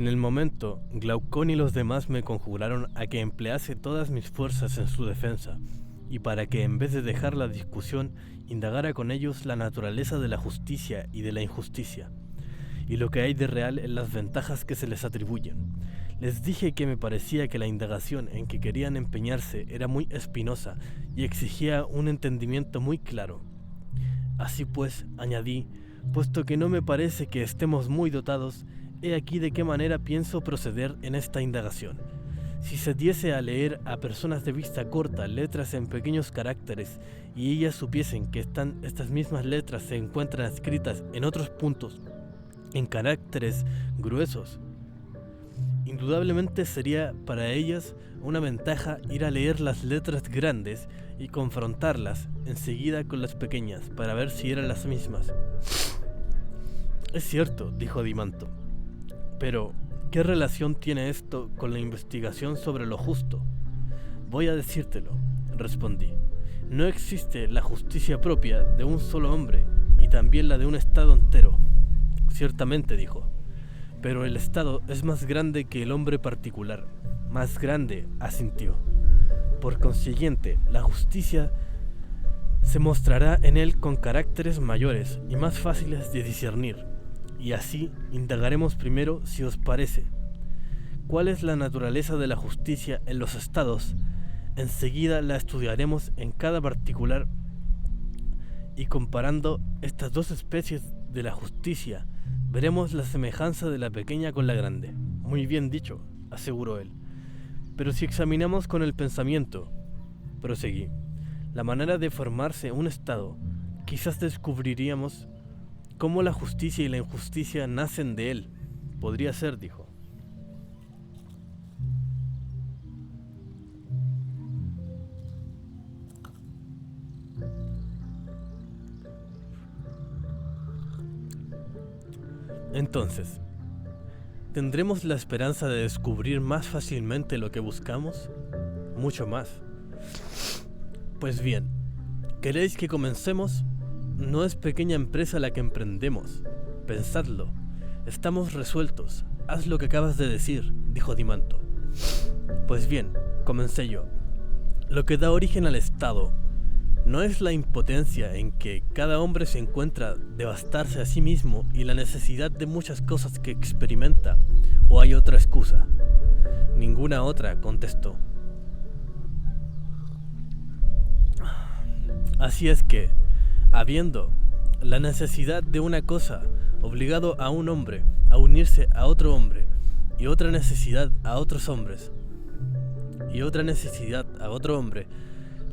En el momento, Glaucón y los demás me conjuraron a que emplease todas mis fuerzas en su defensa, y para que en vez de dejar la discusión, indagara con ellos la naturaleza de la justicia y de la injusticia, y lo que hay de real en las ventajas que se les atribuyen. Les dije que me parecía que la indagación en que querían empeñarse era muy espinosa y exigía un entendimiento muy claro. Así pues, añadí, puesto que no me parece que estemos muy dotados, he aquí de qué manera pienso proceder en esta indagación. Si se diese a leer a personas de vista corta letras en pequeños caracteres y ellas supiesen que estas mismas letras se encuentran escritas en otros puntos en caracteres gruesos, indudablemente sería para ellas una ventaja ir a leer las letras grandes y confrontarlas enseguida con las pequeñas para ver si eran las mismas. Es cierto, dijo Dimanto, pero ¿qué relación tiene esto con la investigación sobre lo justo? Voy a decírtelo, respondí. No existe la justicia propia de un solo hombre y también la de un estado entero. Ciertamente, dijo, pero el estado es más grande que el hombre particular. Más grande, asintió. Por consiguiente, la justicia se mostrará en él con caracteres mayores y más fáciles de discernir. Y así indagaremos primero, si os parece, cuál es la naturaleza de la justicia en los estados. Enseguida la estudiaremos en cada particular y comparando estas dos especies de la justicia, veremos la semejanza de la pequeña con la grande. Muy bien dicho, aseguró él. Pero si examinamos con el pensamiento, proseguí, la manera de formarse un estado, quizás descubriríamos cómo la justicia y la injusticia nacen de él. Podría ser, dijo. Entonces, ¿tendremos la esperanza de descubrir más fácilmente lo que buscamos? Mucho más. Pues bien, ¿queréis que comencemos? No es pequeña empresa la que emprendemos. Pensadlo. Estamos resueltos. Haz lo que acabas de decir, dijo Dimanto. Pues bien, comencé yo. Lo que da origen al Estado no es la impotencia en que cada hombre se encuentra de bastarse a sí mismo y la necesidad de muchas cosas que experimenta, ¿o hay otra excusa? Ninguna otra, contestó. Así es que, habiendo la necesidad de una cosa, obligado a un hombre a unirse a otro hombre, y otra necesidad a otros hombres, y otra necesidad a otro hombre,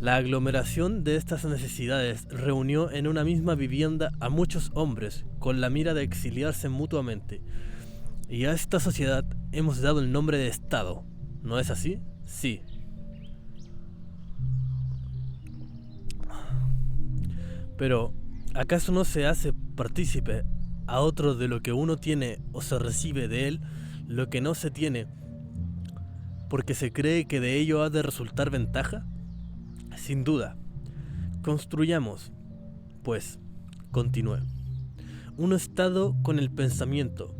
la aglomeración de estas necesidades reunió en una misma vivienda a muchos hombres con la mira de exiliarse mutuamente. Y a esta sociedad hemos dado el nombre de Estado. ¿No es así? Sí. Pero, ¿acaso no se hace partícipe a otro de lo que uno tiene o se recibe de él lo que no se tiene, porque se cree que de ello ha de resultar ventaja? Sin duda. Construyamos, pues, continué, un estado con el pensamiento.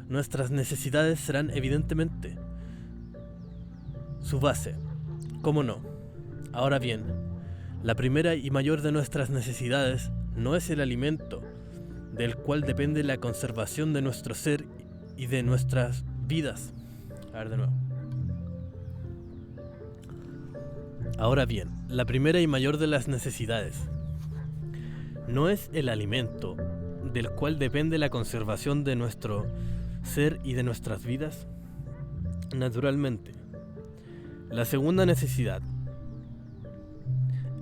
Nuestras necesidades serán evidentemente su base, ¿cómo no? Ahora bien, la primera y mayor de nuestras necesidades no es el alimento, del cual depende la conservación de nuestro ser y de nuestras vidas. A ver de nuevo. Ahora bien, la primera y mayor de las necesidades no es el alimento, del cual depende la conservación de nuestro ser y de nuestras vidas. Naturalmente, la segunda necesidad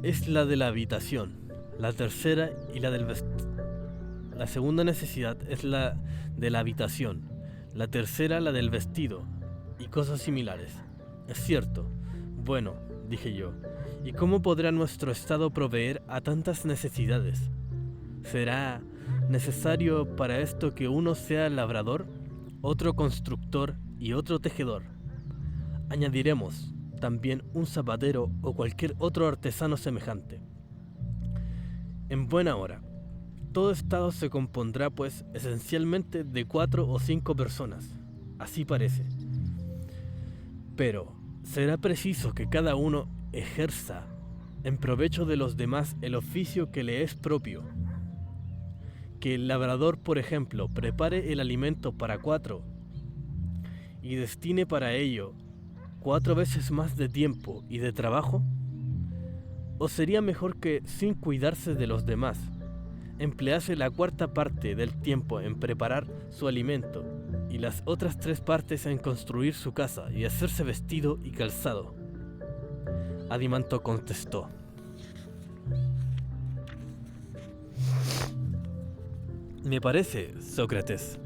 es la de la habitación, la tercera y la del La segunda necesidad es la de la habitación, la tercera la del vestido y cosas similares. Es cierto. Bueno, dije yo, ¿y cómo podrá nuestro Estado proveer a tantas necesidades? ¿Será necesario para esto que uno sea labrador, otro constructor y otro tejedor? Añadiremos también un zapatero o cualquier otro artesano semejante. En buena hora, todo Estado se compondrá pues esencialmente de 4 o 5 personas. así parece. Pero será preciso que cada uno ejerza en provecho de los demás el oficio que le es propio. Que el labrador, por ejemplo, prepare el alimento para 4 y destine para ello 4 veces más de tiempo y de trabajo. ¿O sería mejor que, sin cuidarse de los demás, emplease la 4ª parte del tiempo en preparar su alimento y las otras 3 partes en construir su casa y hacerse vestido y calzado? Adimanto contestó: me parece, Sócrates,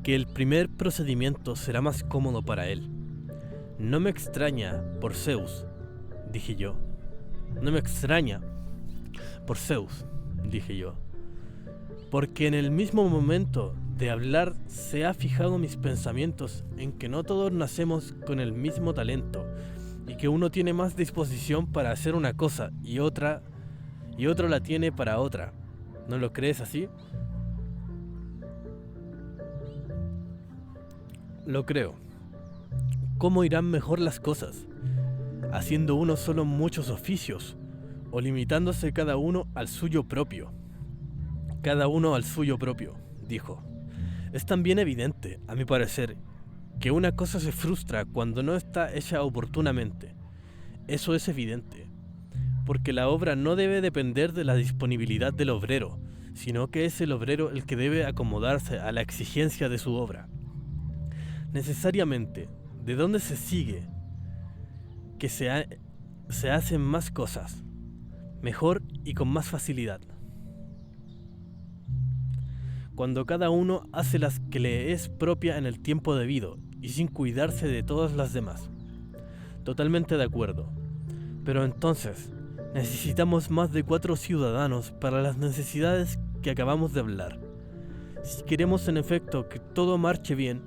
que el primer procedimiento será más cómodo para él. No me extraña por Zeus, dije yo. No me extraña por Zeus, dije yo, porque en el mismo momento de hablar se ha fijado mis pensamientos en que no todos nacemos con el mismo talento y que uno tiene más disposición para hacer una cosa y otro la tiene para otra. ¿No lo crees así? Lo creo. ¿Cómo irán mejor las cosas? ¿Haciendo uno solo muchos oficios o limitándose cada uno al suyo propio? Cada uno al suyo propio, dijo. Es también evidente, a mi parecer, que una cosa se frustra cuando no está hecha oportunamente. Eso es evidente, porque la obra no debe depender de la disponibilidad del obrero, sino que es el obrero el que debe acomodarse a la exigencia de su obra. Necesariamente, ¿de dónde se sigue que se hacen más cosas, mejor y con más facilidad? Cuando cada uno hace las que le es propia en el tiempo debido y sin cuidarse de todas las demás. Totalmente de acuerdo. Pero entonces, necesitamos más de 4 ciudadanos para las necesidades que acabamos de hablar. Si queremos en efecto que todo marche bien,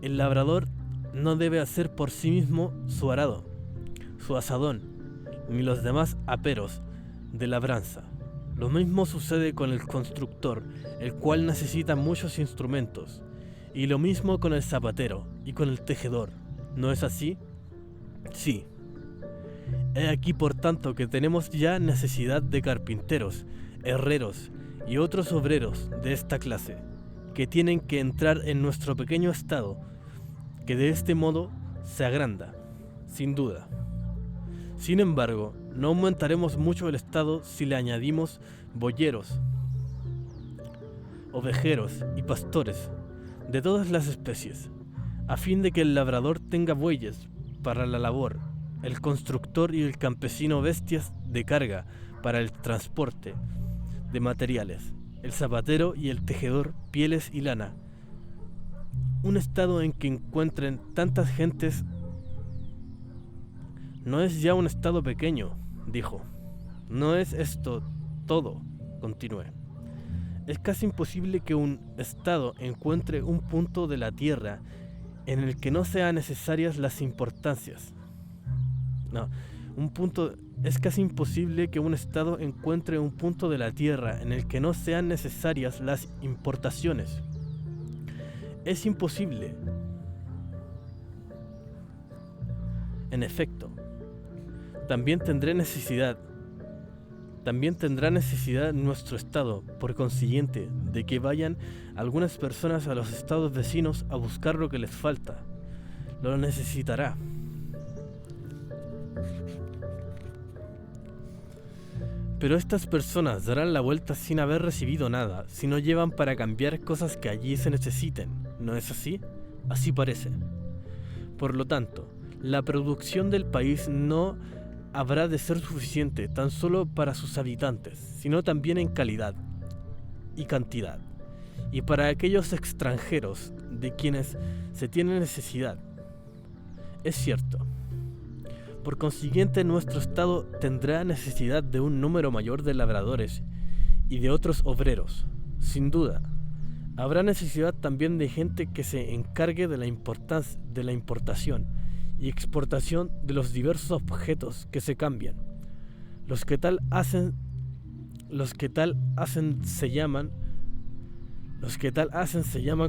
el labrador no debe hacer por sí mismo su arado, su azadón, ni los demás aperos de labranza. Lo mismo sucede con el constructor, el cual necesita muchos instrumentos, y lo mismo con el zapatero y con el tejedor. ¿No es así? Sí. He aquí por tanto que tenemos ya necesidad de carpinteros, herreros y otros obreros de esta clase, que tienen que entrar en nuestro pequeño estado, que de este modo se agranda, sin duda. Sin embargo, no aumentaremos mucho el estado si le añadimos boyeros, ovejeros y pastores de todas las especies, a fin de que el labrador tenga bueyes para la labor, el constructor y el campesino bestias de carga para el transporte de materiales, el zapatero y el tejedor pieles y lana. Un estado en que encuentren tantas gentes no es ya un estado pequeño, dijo. No es esto todo, continué. Es casi imposible que un estado encuentre un punto de la tierra en el que no sean necesarias las importancias. Es casi imposible que un estado encuentre un punto de la tierra en el que no sean necesarias las importaciones. Es imposible. En efecto, también tendrá necesidad nuestro estado, por consiguiente, de que vayan algunas personas a los estados vecinos a buscar lo que les falta. Lo necesitará. Pero estas personas darán la vuelta sin haber recibido nada, si no llevan para cambiar cosas que allí se necesiten. ¿No es así? Así parece. Por lo tanto, la producción del país no habrá de ser suficiente tan solo para sus habitantes, sino también en calidad y cantidad, y para aquellos extranjeros de quienes se tiene necesidad. Es cierto. Por consiguiente, nuestro estado tendrá necesidad de un número mayor de labradores y de otros obreros. Sin duda, habrá necesidad también de gente que se encargue de la importación y exportación de los diversos objetos que se cambian. Los que tal hacen se llaman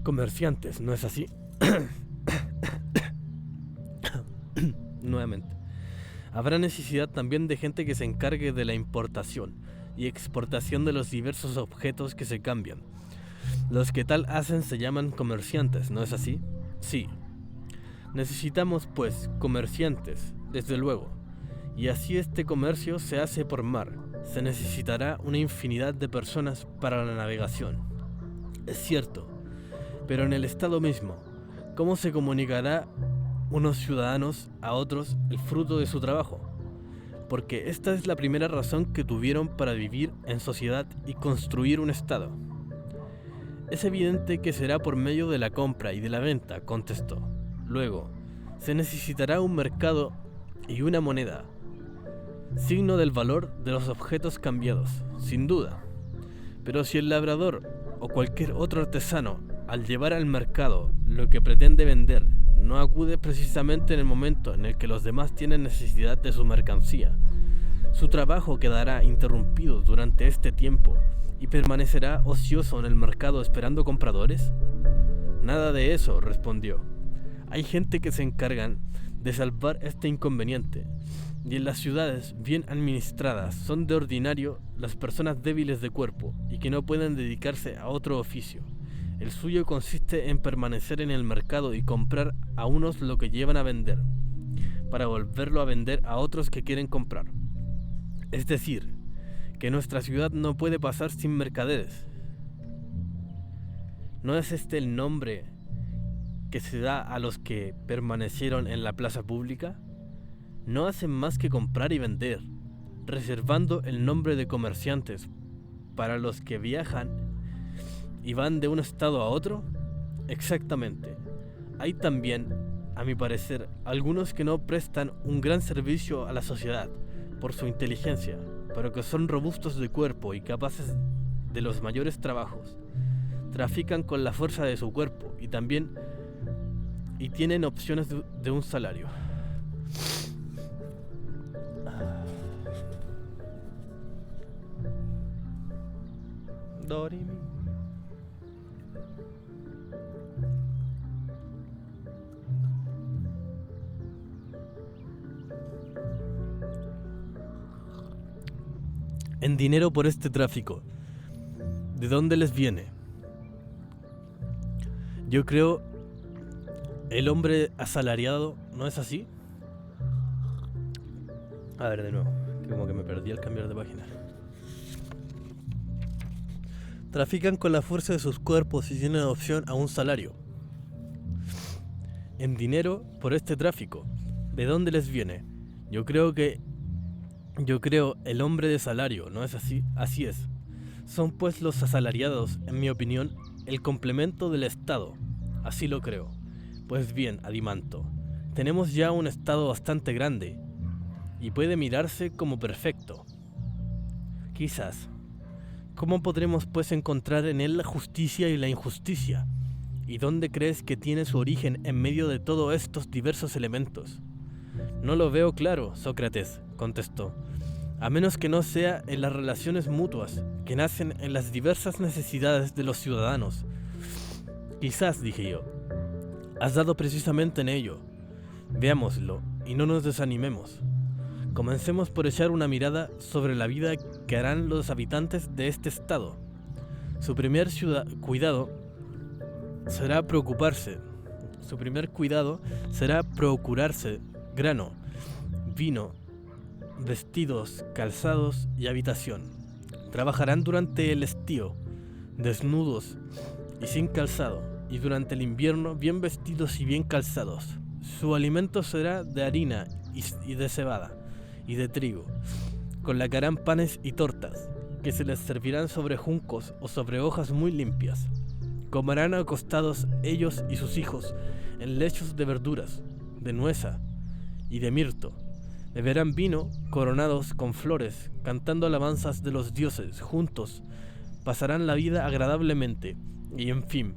comerciantes, ¿no es así? nuevamente. Habrá necesidad también de gente que se encargue de la importación y exportación de los diversos objetos que se cambian. Los que tal hacen se llaman comerciantes, ¿no es así? Sí. Necesitamos, pues, comerciantes, desde luego. Y así este comercio se hace por mar. Se necesitará una infinidad de personas para la navegación. Es cierto, pero en el estado mismo, ¿cómo se comunicará unos ciudadanos a otros el fruto de su trabajo? Porque esta es la primera razón que tuvieron para vivir en sociedad y construir un estado. Es evidente que será por medio de la compra y de la venta, contestó. Luego, se necesitará un mercado y una moneda, signo del valor de los objetos cambiados, sin duda. Pero si el labrador o cualquier otro artesano, al llevar al mercado lo que pretende vender, no acude precisamente en el momento en el que los demás tienen necesidad de su mercancía, su trabajo quedará interrumpido durante este tiempo y permanecerá ocioso en el mercado esperando compradores. Nada de eso, respondió. Hay gente que se encargan de salvar este inconveniente, y en las ciudades bien administradas son de ordinario las personas débiles de cuerpo y que no pueden dedicarse a otro oficio. El suyo consiste en permanecer en el mercado y comprar a unos lo que llevan a vender, para volverlo a vender a otros que quieren comprar. Es decir, que nuestra ciudad no puede pasar sin mercaderes. ¿No es este el nombre que se da a los que permanecieron en la plaza pública? No hacen más que comprar y vender, reservando el nombre de comerciantes para los que viajan y van de un estado a otro. Exactamente. Hay también, a mi parecer, algunos que no prestan un gran servicio a la sociedad por su inteligencia, pero que son robustos de cuerpo y capaces de los mayores trabajos. Trafican con la fuerza de su cuerpo y tienen opciones de un salario. Dorimi. En dinero por este tráfico. ¿De dónde les viene? Yo creo el hombre asalariado, ¿no es así? A ver, de nuevo, como que me perdí al cambiar de página. Trafican con la fuerza de sus cuerpos y tienen opción a un salario. En dinero por este tráfico. ¿De dónde les viene? Yo creo el hombre de salario, ¿no es así? Así es. Son pues los asalariados, en mi opinión, el complemento del Estado. Así lo creo. Pues bien, Adimanto, tenemos ya un Estado bastante grande y puede mirarse como perfecto. Quizás. ¿Cómo podremos pues encontrar en él la justicia y la injusticia? ¿Y dónde crees que tiene su origen en medio de todos estos diversos elementos? No lo veo claro, Sócrates, contestó, a menos que no sea en las relaciones mutuas que nacen en las diversas necesidades de los ciudadanos. Quizás, dije yo, has dado precisamente en ello. Veámoslo y no nos desanimemos. Comencemos por echar una mirada sobre la vida que harán los habitantes de este estado. Su primer cuidado será procurarse grano, vino, vestidos, calzados y habitación. Trabajarán durante el estío, desnudos y sin calzado, y durante el invierno bien vestidos y bien calzados. Su alimento será de harina y de cebada y de trigo. Colocarán panes y tortas, que se les servirán sobre juncos o sobre hojas muy limpias. Comerán acostados ellos y sus hijos en lechos de verduras, de nueza y de mirto. Beberán vino coronados con flores, cantando alabanzas de los dioses. Juntos pasarán la vida agradablemente y, en fin,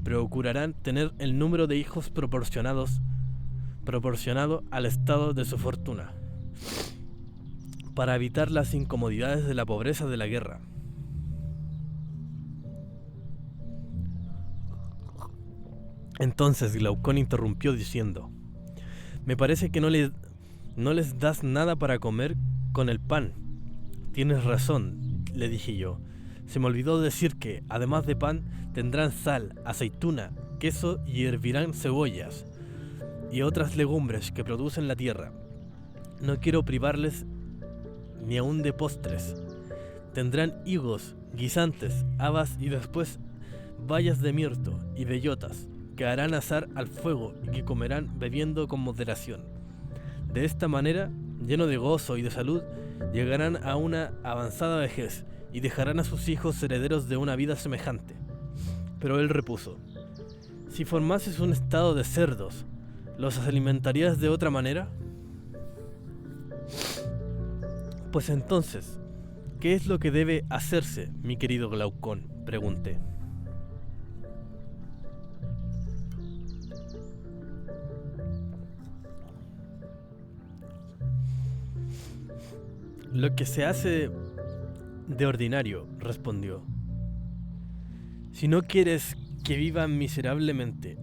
procurarán tener el número de hijos proporcionado al estado de su fortuna, para evitar las incomodidades de la pobreza de la guerra. Entonces Glaucón interrumpió diciendo: me parece que no le No les das nada para comer con el pan. Tienes razón, le dije yo. Se me olvidó decir que, además de pan, tendrán sal, aceituna, queso y hervirán cebollas y otras legumbres que producen la tierra. No quiero privarles ni aun de postres. Tendrán higos, guisantes, habas y después bayas de mirto y bellotas, que harán asar al fuego y que comerán bebiendo con moderación. De esta manera, lleno de gozo y de salud, llegarán a una avanzada vejez y dejarán a sus hijos herederos de una vida semejante. Pero él repuso: si formases un estado de cerdos, ¿los alimentarías de otra manera? Pues entonces, ¿qué es lo que debe hacerse, mi querido Glaucón?, pregunté. Lo que se hace de ordinario, respondió. Si no quieres que vivan miserablemente,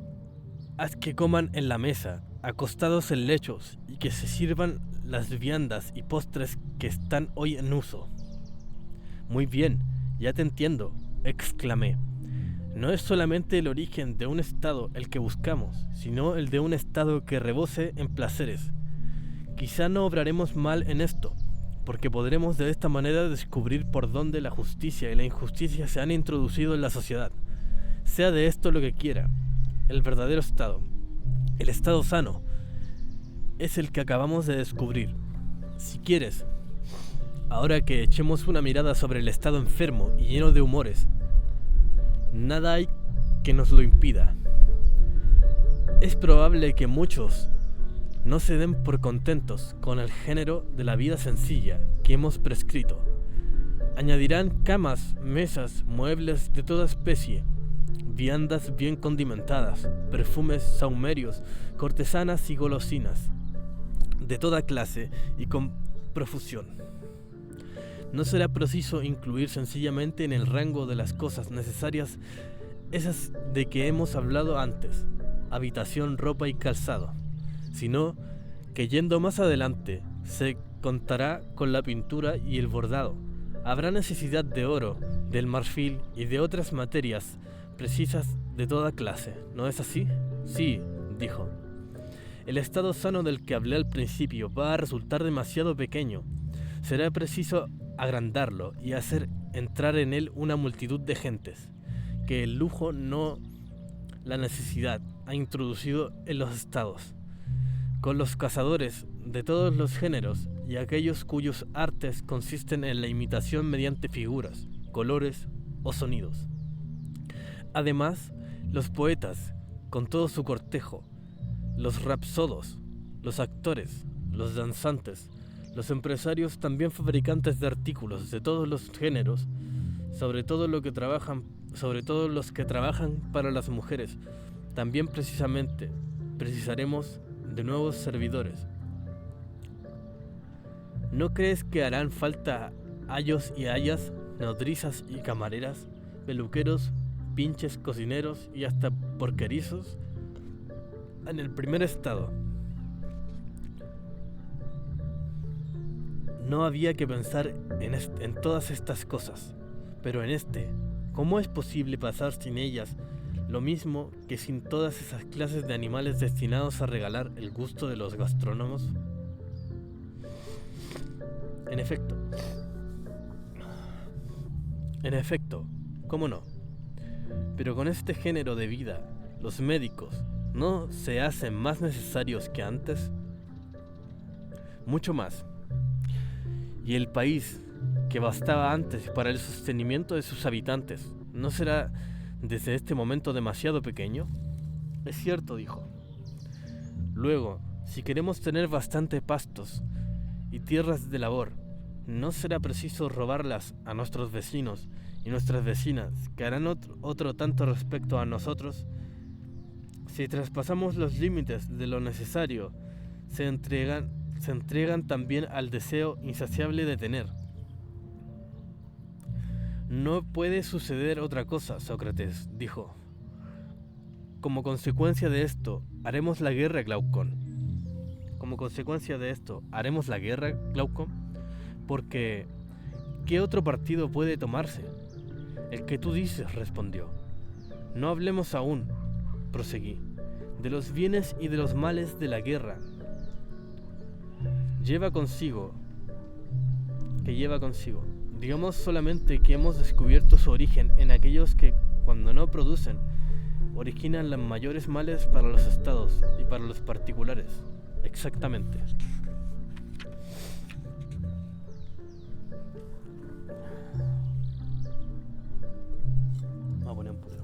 haz que coman en la mesa, acostados en lechos, y que se sirvan las viandas y postres que están hoy en uso. Muy bien, ya te entiendo, exclamé. No es solamente el origen de un estado el que buscamos, sino el de un estado que rebose en placeres. Quizá no obraremos mal en esto, porque podremos de esta manera descubrir por dónde la justicia y la injusticia se han introducido en la sociedad. Sea de esto lo que quiera, el verdadero estado, el estado sano, es el que acabamos de descubrir. Si quieres, ahora que echemos una mirada sobre el estado enfermo y lleno de humores, nada hay que nos lo impida. Es probable que muchos no se den por contentos con el género de la vida sencilla que hemos prescrito. Añadirán camas, mesas, muebles de toda especie, viandas bien condimentadas, perfumes sahumerios, cortesanas y golosinas, de toda clase y con profusión. No será preciso incluir sencillamente en el rango de las cosas necesarias esas de que hemos hablado antes, habitación, ropa y calzado, sino que yendo más adelante se contará con la pintura y el bordado. Habrá necesidad de oro, del marfil y de otras materias precisas de toda clase, ¿no es así? Sí, dijo. El estado sano del que hablé al principio va a resultar demasiado pequeño. Será preciso agrandarlo y hacer entrar en él una multitud de gentes, que el lujo, no la necesidad, ha introducido en los estados, con los cazadores de todos los géneros y aquellos cuyos artes consisten en la imitación mediante figuras, colores o sonidos. Además, los poetas, con todo su cortejo, los rapsodos, los actores, los danzantes, los empresarios también fabricantes de artículos de todos los géneros, sobre todo los que trabajan para las mujeres, también precisaremos de nuevos servidores. ¿No crees que harán falta ayos y ayas, nodrizas y camareras, peluqueros, pinches, cocineros y hasta porquerizos? En el primer estado no había que pensar en todas estas cosas, pero en este, ¿cómo es posible pasar sin ellas lo mismo que sin todas esas clases de animales destinados a regalar el gusto de los gastrónomos? En efecto, ¿cómo no? Pero con este género de vida, los médicos ¿no se hacen más necesarios que antes? Mucho más. Y el país, que bastaba antes para el sostenimiento de sus habitantes, ¿no será desde este momento demasiado pequeño? Es cierto, dijo. Luego, si queremos tener bastante pastos y tierras de labor, ¿no será preciso robarlas a nuestros vecinos y nuestras vecinas, que harán otro tanto respecto a nosotros? Si traspasamos los límites de lo necesario, se entregan también al deseo insaciable de tener. No puede suceder otra cosa, Sócrates, dijo. Como consecuencia de esto, haremos la guerra, Glaucón. Como consecuencia de esto, ¿haremos la guerra, Glaucon? Porque ¿qué otro partido puede tomarse? El que tú dices, respondió. No hablemos aún, proseguí, de los bienes y de los males de la guerra. Lleva consigo. Digamos solamente que hemos descubierto su origen en aquellos que, cuando no producen, originan los mayores males para los estados y para los particulares. Exactamente. Vamos a poner un putero.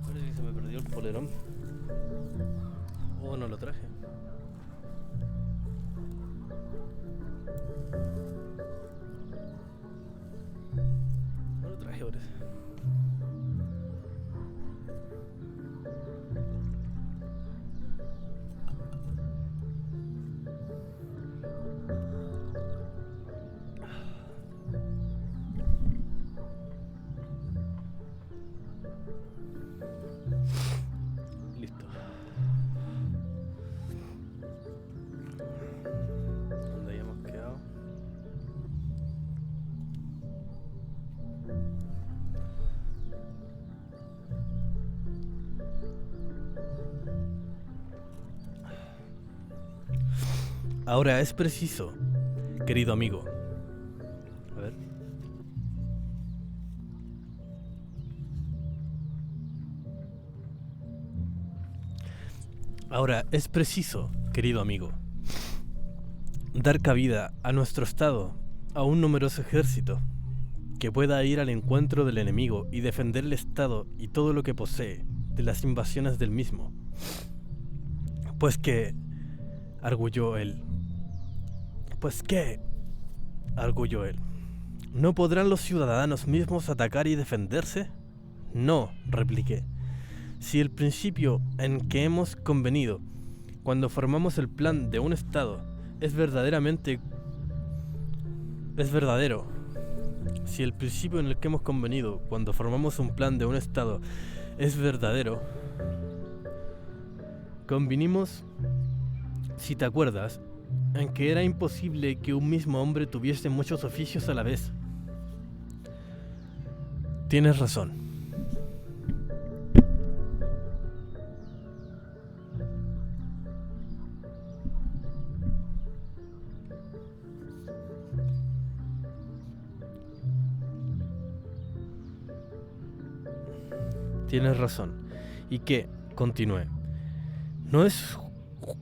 Parece que se me perdió el polerón. Oh, no lo traje. No lo traje ahora. Listo. ¿Dónde habíamos quedado? Ahora es preciso, querido amigo. A ver. Ahora es preciso, querido amigo, dar cabida a nuestro estado, a un numeroso ejército que pueda ir al encuentro del enemigo y defender el estado y todo lo que posee de las invasiones del mismo. Pues que, arguyó él, ¿no podrán los ciudadanos mismos atacar y defenderse? No, repliqué. Si el principio en que hemos convenido cuando formamos el plan de un Estado es verdadero, si el principio en el que hemos convenido cuando formamos un plan de un Estado es verdadero, convinimos, si te acuerdas, en que era imposible que un mismo hombre tuviese muchos oficios a la vez. Tienes razón. Tienes razón. ¿Y qué? Continué. ¿No es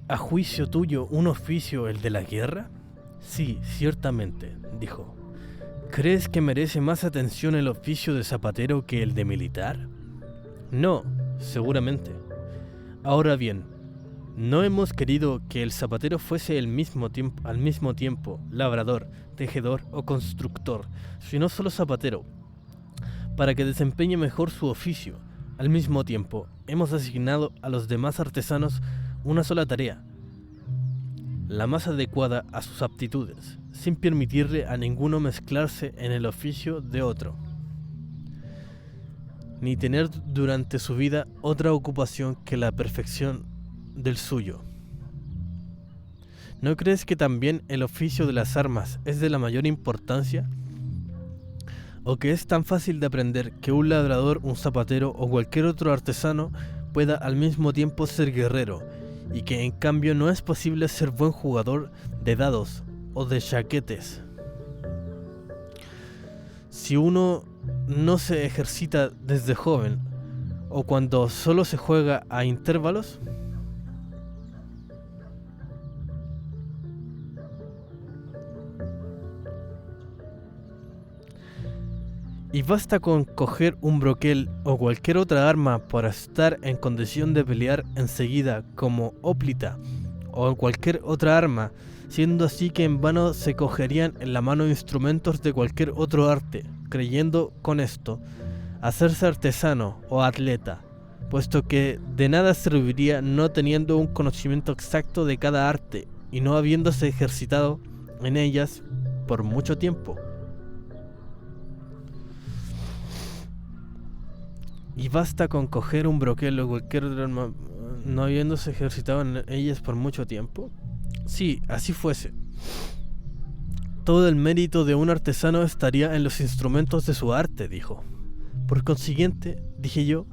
a juicio tuyo un oficio el de la guerra? Sí, ciertamente, dijo. ¿Crees que merece más atención el oficio de zapatero que el de militar? No, seguramente. Ahora bien, no hemos querido que el zapatero fuese al mismo tiempo labrador, tejedor o constructor, sino solo zapatero, para que desempeñe mejor su oficio. Al mismo tiempo, hemos asignado a los demás artesanos una sola tarea, la más adecuada a sus aptitudes, sin permitirle a ninguno mezclarse en el oficio de otro, ni tener durante su vida otra ocupación que la perfección del suyo. ¿No crees que también el oficio de las armas es de la mayor importancia? ¿O que es tan fácil de aprender que un labrador, un zapatero o cualquier otro artesano pueda al mismo tiempo ser guerrero, y que en cambio no es posible ser buen jugador de dados o de chaquetes si uno no se ejercita desde joven o cuando solo se juega a intervalos. Y basta con coger un broquel o cualquier otra arma para estar en condición de pelear enseguida como óplita o cualquier otra arma, siendo así que en vano se cogerían en la mano instrumentos de cualquier otro arte, creyendo con esto hacerse artesano o atleta, puesto que de nada serviría no teniendo un conocimiento exacto de cada arte y no habiéndose ejercitado en ellas por mucho tiempo. Y basta con coger un broquel o cualquier otra arma, no habiéndose ejercitado en ellas por mucho tiempo. Sí, así fuese. Todo el mérito de un artesano estaría en los instrumentos de su arte, dijo. Por consiguiente, dije yo,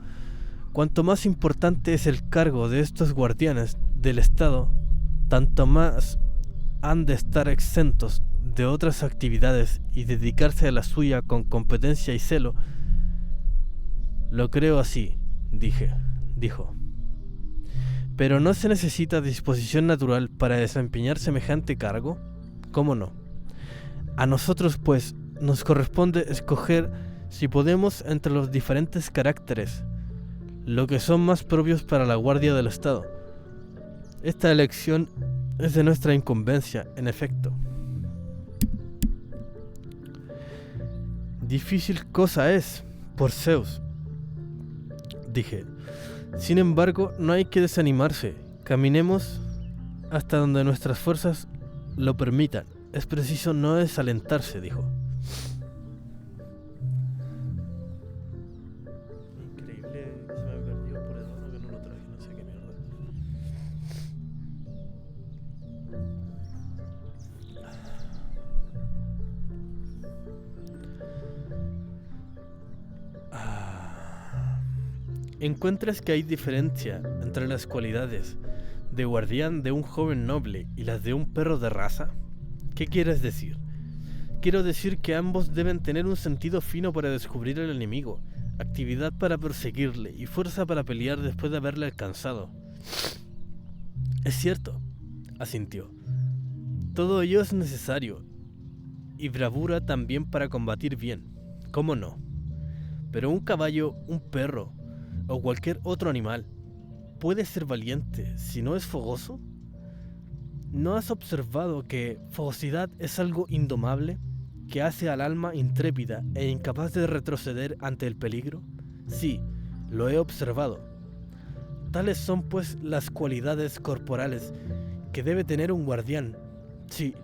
cuanto más importante es el cargo de estos guardianes del Estado, tanto más han de estar exentos de otras actividades y dedicarse a la suya con competencia y celo. Lo creo así, dijo. ¿Pero no se necesita disposición natural para desempeñar semejante cargo? ¿Cómo no? A nosotros, pues, nos corresponde escoger, si podemos, entre los diferentes caracteres, lo que son más propios para la guardia del Estado. Esta elección es de nuestra incumbencia, en efecto. Difícil cosa es, por Zeus, dije. Sin embargo, no hay que desanimarse. Caminemos hasta donde nuestras fuerzas lo permitan. Es preciso no desalentarse, dijo. Increíble que se me haya perdido por el horno que no lo traje, no sé qué mierda. ¿Encuentras que hay diferencia entre las cualidades de guardián de un joven noble y las de un perro de raza? ¿Qué quieres decir? Quiero decir que ambos deben tener un sentido fino para descubrir al enemigo, actividad para perseguirle y fuerza para pelear después de haberle alcanzado. Es cierto, asintió. Todo ello es necesario, y bravura también para combatir bien, ¿cómo no? Pero un caballo, un perro o cualquier otro animal puede ser valiente si no es fogoso. ¿No has observado que fogosidad es algo indomable, que hace al alma intrépida e incapaz de retroceder ante el peligro? Sí, lo he observado. Tales son pues las cualidades corporales que debe tener un guardián. Sí,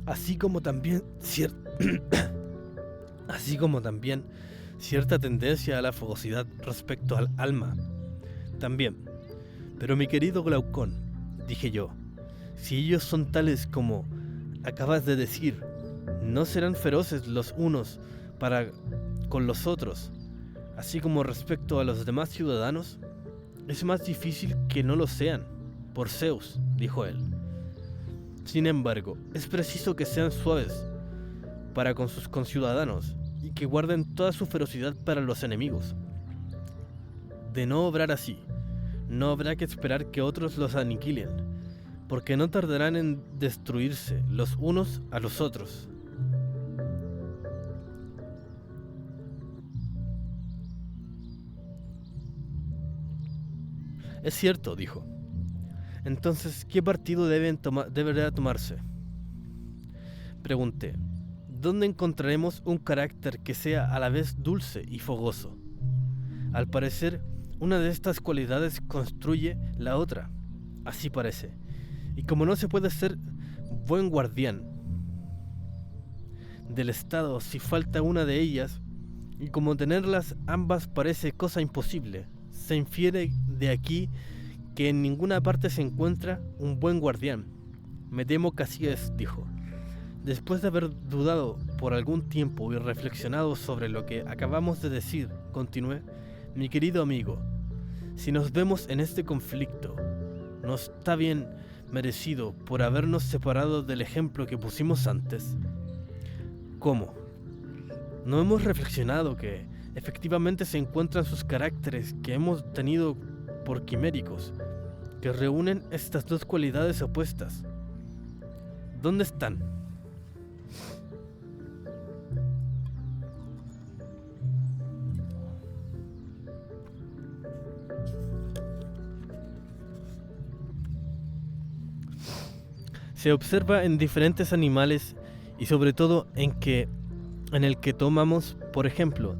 así como también cierta tendencia a la fogosidad respecto al alma. También. Pero mi querido Glaucón, dije yo, si ellos son tales como acabas de decir, ¿no serán feroces los unos para con los otros, así como respecto a los demás ciudadanos? Es más difícil que no lo sean, por Zeus, dijo él. Sin embargo, es preciso que sean suaves para con sus conciudadanos y que guarden toda su ferocidad para los enemigos. De no obrar así, no habrá que esperar que otros los aniquilen, porque no tardarán en destruirse los unos a los otros. Es cierto, dijo. Entonces, ¿qué partido deberá tomarse? Pregunté. ¿Dónde encontraremos un carácter que sea a la vez dulce y fogoso? Al parecer, una de estas cualidades construye la otra. Así parece. Y como no se puede ser buen guardián del Estado si falta una de ellas, y como tenerlas ambas parece cosa imposible, se infiere de aquí que en ninguna parte se encuentra un buen guardián. Me temo que así es, dijo. Después de haber dudado por algún tiempo y reflexionado sobre lo que acabamos de decir, continué, mi querido amigo, Si nos vemos en este conflicto, ¿no está bien merecido por habernos separado del ejemplo que pusimos antes? ¿Cómo? ¿No hemos reflexionado que efectivamente se encuentran sus caracteres que hemos tenido por quiméricos, que reúnen estas dos cualidades opuestas? ¿Dónde están? Se observa en diferentes animales y sobre todo en el que tomamos, por ejemplo,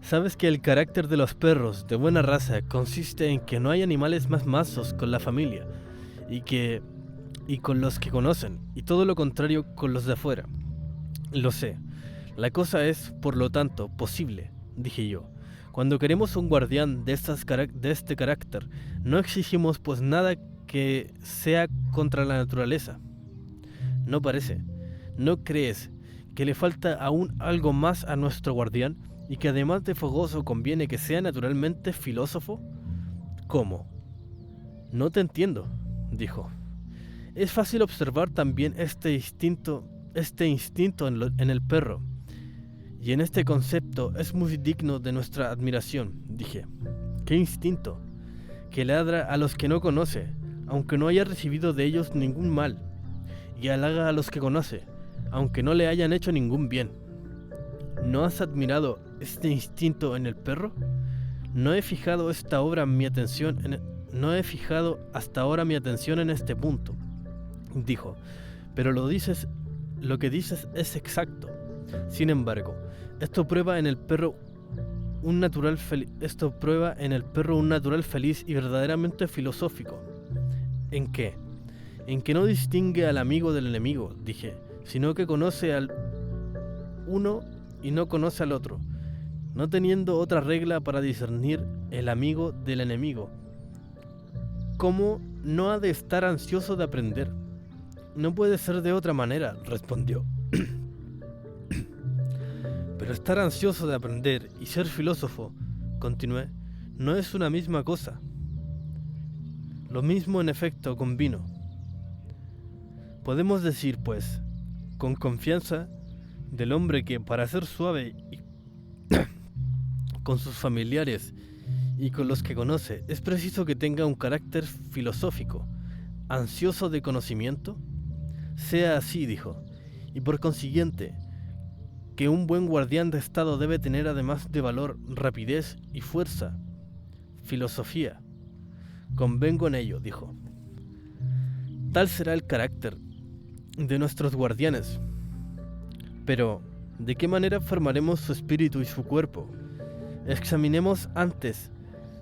sabes que el carácter de los perros de buena raza consiste en que no hay animales más mansos con la familia y con los que conocen, y todo lo contrario con los de afuera. Lo sé. La cosa es, por lo tanto, posible, dije yo. Cuando queremos un guardián de este carácter, no exigimos pues nada que sea contra la naturaleza. No parece. ¿No crees que le falta aún algo más a nuestro guardián y que además de fogoso conviene que sea naturalmente filósofo? ¿Cómo? No te entiendo, dijo. Es fácil observar también este instinto en el perro, y en este concepto es muy digno de nuestra admiración, dije. ¿Qué instinto? Que ladra a los que no conoce, aunque no haya recibido de ellos ningún mal, y halaga a los que conoce, aunque no le hayan hecho ningún bien. ¿No has admirado este instinto en el perro? No he fijado hasta ahora mi atención en este punto, dijo, pero lo que dices es exacto. Sin embargo, esto prueba en el perro un natural feliz y verdaderamente filosófico. ¿En qué? En que no distingue al amigo del enemigo, dije, sino que conoce al uno y no conoce al otro, no teniendo otra regla para discernir el amigo del enemigo. ¿Cómo no ha de estar ansioso de aprender? No puede ser de otra manera, respondió. Pero estar ansioso de aprender y ser filósofo, continué, no es una misma cosa. Lo mismo en efecto convino. Podemos decir, pues, con confianza, del hombre que para ser suave con sus familiares y con los que conoce, es preciso que tenga un carácter filosófico, ansioso de conocimiento. Sea así, dijo, y por consiguiente, que un buen guardián de estado debe tener además de valor, rapidez y fuerza, filosofía. Convengo en ello, dijo. Tal será el carácter de nuestros guardianes. Pero, ¿de qué manera formaremos su espíritu y su cuerpo? Examinemos antes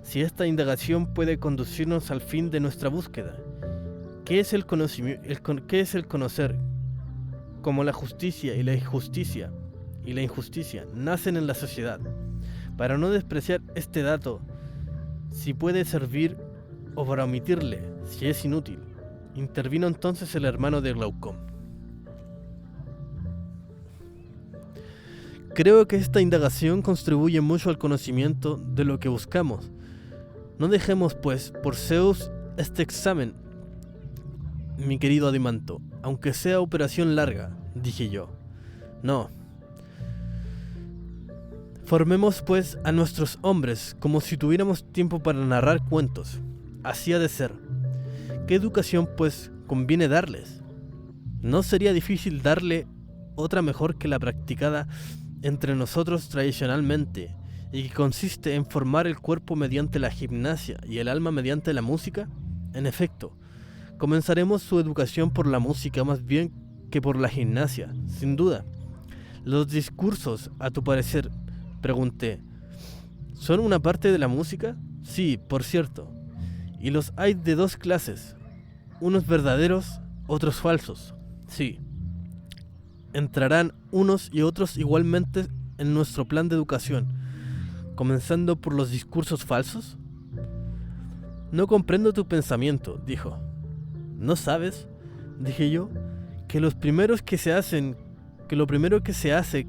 si esta indagación puede conducirnos al fin de nuestra búsqueda. ¿Qué es el conocer? Como la justicia y la injusticia nacen en la sociedad. Para no despreciar este dato, si puede servir o para omitirle, si es inútil, intervino entonces el hermano de Glaucón. Creo que esta indagación contribuye mucho al conocimiento de lo que buscamos. No dejemos, pues, por Zeus este examen, mi querido Adimanto, aunque sea operación larga, dije yo. No. Formemos, pues, a nuestros hombres como si tuviéramos tiempo para narrar cuentos. Así ha de ser. ¿Qué educación, pues, conviene darles? ¿No sería difícil darle otra mejor que la practicada entre nosotros tradicionalmente, y que consiste en formar el cuerpo mediante la gimnasia y el alma mediante la música? En efecto, comenzaremos su educación por la música más bien que por la gimnasia, sin duda. Los discursos, a tu parecer, pregunté, ¿son una parte de la música? Sí, por cierto. Y los hay de dos clases, unos verdaderos, otros falsos. Sí. Entrarán unos y otros igualmente en nuestro plan de educación, comenzando por los discursos falsos. No comprendo tu pensamiento, dijo. ¿No sabes? Dije yo, que lo primero que se hace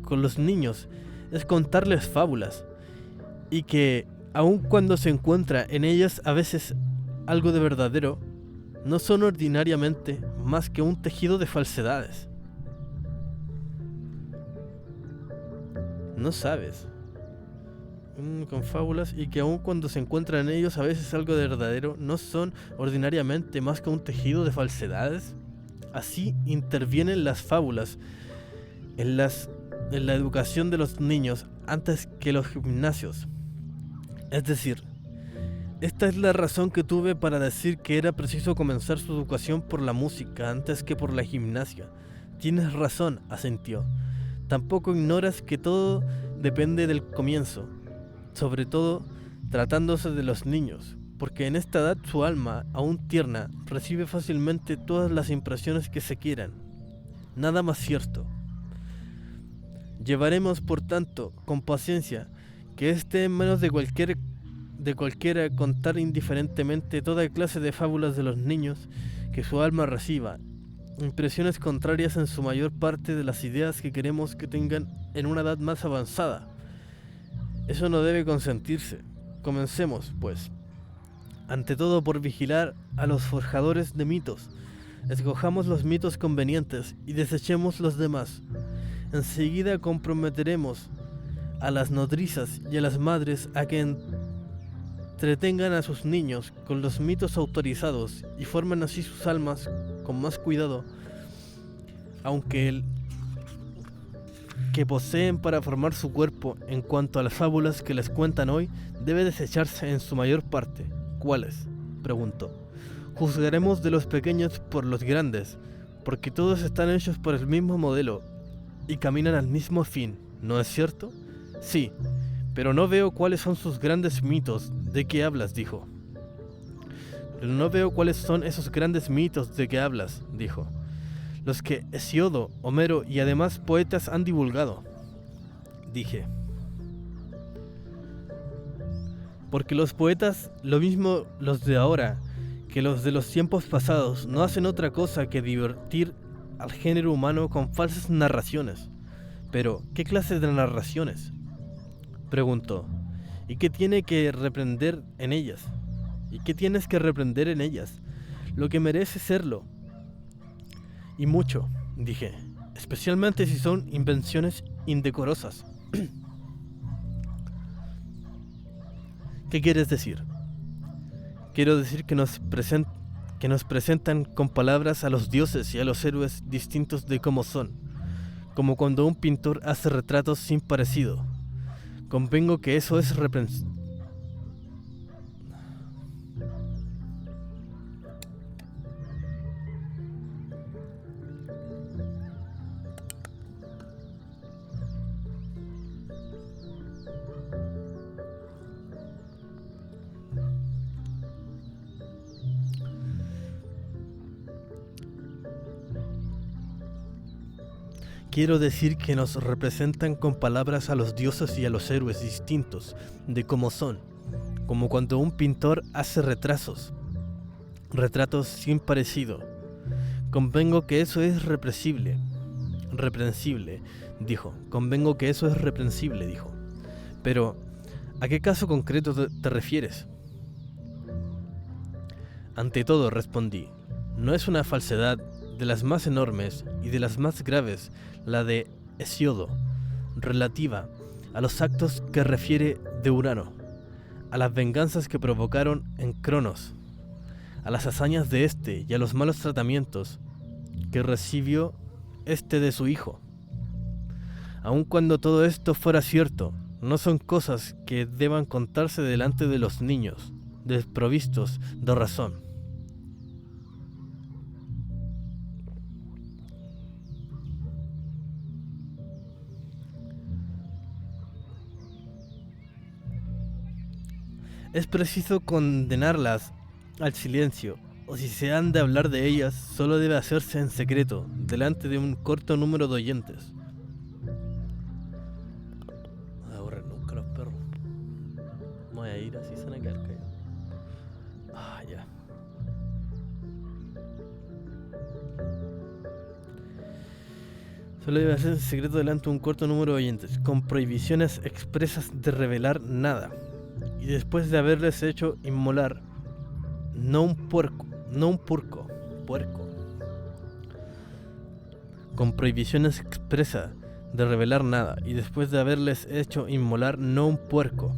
con los niños es contarles fábulas, y que aun cuando se encuentra en ellas a veces algo de verdadero, no son ordinariamente más que un tejido de falsedades. No sabes. Con fábulas, y que aun cuando se encuentra en ellos a veces algo de verdadero, no son ordinariamente más que un tejido de falsedades. Así intervienen las fábulas en la educación de los niños antes que los gimnasios. Es decir, esta es la razón que tuve para decir que era preciso comenzar su educación por la música antes que por la gimnasia. Tienes razón, asintió. Tampoco ignoras que todo depende del comienzo, sobre todo tratándose de los niños, porque en esta edad su alma, aún tierna, recibe fácilmente todas las impresiones que se quieran. Nada más cierto. Llevaremos, por tanto, con paciencia, que esté en manos de cualquiera contar indiferentemente toda clase de fábulas de los niños, que su alma reciba impresiones contrarias en su mayor parte de las ideas que queremos que tengan en una edad más avanzada. Eso no debe consentirse. Comencemos, pues, ante todo por vigilar a los forjadores de mitos. Escojamos los mitos convenientes y desechemos los demás. Enseguida comprometeremos a las nodrizas y a las madres a que entretengan a sus niños con los mitos autorizados y formen así sus almas con más cuidado, aunque el que poseen para formar su cuerpo. En cuanto a las fábulas que les cuentan hoy, debe desecharse en su mayor parte. ¿Cuáles?, preguntó. Juzgaremos de los pequeños por los grandes, porque todos están hechos por el mismo modelo y caminan al mismo fin, ¿no es cierto? Sí, pero no veo cuáles son sus grandes mitos. ¿De qué hablas?, dijo. Pero no veo cuáles son esos grandes mitos de que hablas, dijo. Los que Hesiodo, Homero y además poetas han divulgado, dije. Porque los poetas, lo mismo los de ahora que los de los tiempos pasados, no hacen otra cosa que divertir al género humano con falsas narraciones. Pero, ¿qué clase de narraciones?, preguntó. ¿Y qué tiene que reprender en ellas? ¿Y qué tienes que reprender en ellas? Lo que merece serlo. Y mucho, dije, especialmente si son invenciones indecorosas. ¿Qué quieres decir? Quiero decir que nos presentan con palabras a los dioses y a los héroes distintos de como son, como cuando un pintor hace retratos sin parecido. Convengo que eso es reprensible. Quiero decir que nos representan con palabras a los dioses y a los héroes distintos de como son, como cuando un pintor hace retratos sin parecido. Convengo que eso es reprensible, dijo. Convengo que eso es reprensible, dijo. Pero, ¿a qué caso concreto te refieres? Ante todo, respondí, no es una falsedad de las más enormes y de las más graves la de Hesiodo, relativa a los actos que refiere de Urano, a las venganzas que provocaron en Cronos, a las hazañas de este y a los malos tratamientos que recibió este de su hijo. Aun cuando todo esto fuera cierto, no son cosas que deban contarse delante de los niños, desprovistos de razón. Es preciso condenarlas al silencio, o si se han de hablar de ellas, solo debe hacerse en secreto, delante de un corto número de oyentes. No voy a aburrir nunca los perros. Me voy a ir así, se van a quedar callados. Ah, ya. Solo debe hacerse en secreto delante de un corto número de oyentes, con prohibiciones expresas de revelar nada. y después de haberles hecho inmolar no un puerco, con prohibiciones expresa de revelar nada, y después de haberles hecho inmolar no un puerco,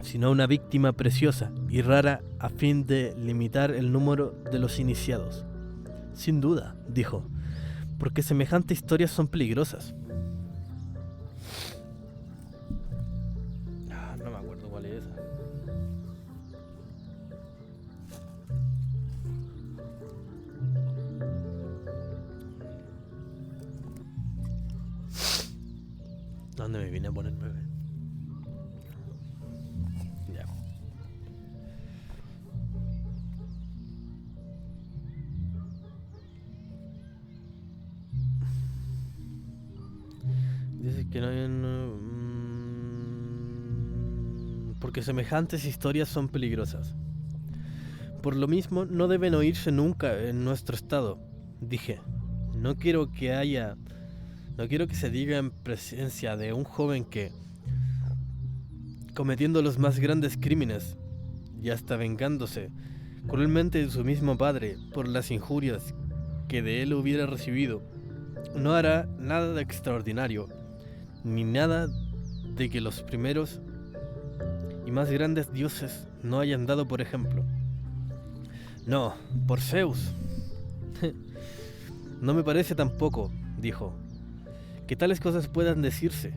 sino una víctima preciosa y rara a fin de limitar el número de los iniciados. Sin duda, dijo, porque semejantes historias son peligrosas. No me acuerdo cuál es esa. ¿Dónde me vine a poner, bebé? Ya. Dice que no hay porque semejantes historias son peligrosas. Por lo mismo, no deben oírse nunca en nuestro estado. Dije, no quiero que se diga en presencia de un joven que, cometiendo los más grandes crímenes y hasta vengándose cruelmente de su mismo padre por las injurias que de él hubiera recibido, no hará nada de extraordinario, ni nada de que los primeros y más grandes dioses no hayan dado por ejemplo. No, por Zeus. No me parece tampoco, dijo, que tales cosas puedan decirse.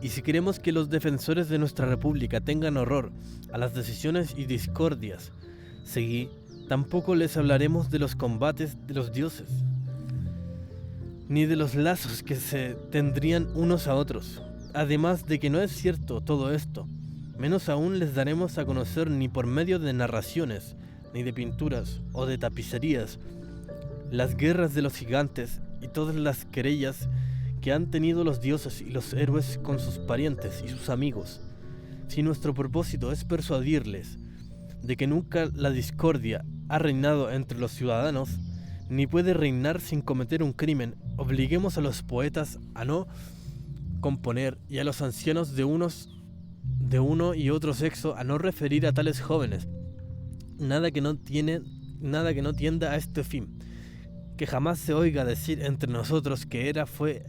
Y si queremos que los defensores de nuestra república tengan horror a las decisiones y discordias, seguí, tampoco les hablaremos de los combates de los dioses, ni de los lazos que se tendrían unos a otros. Además de que no es cierto todo esto, menos aún les daremos a conocer ni por medio de narraciones, ni de pinturas o de tapicerías, las guerras de los gigantes y todas las querellas que han tenido los dioses y los héroes con sus parientes y sus amigos. Si nuestro propósito es persuadirles de que nunca la discordia ha reinado entre los ciudadanos, ni puede reinar sin cometer un crimen, obliguemos a los poetas a no componer y a los ancianos de uno y otro sexo a no referir a tales jóvenes nada que no tienda a este fin, que jamás se oiga decir entre nosotros que Hera fue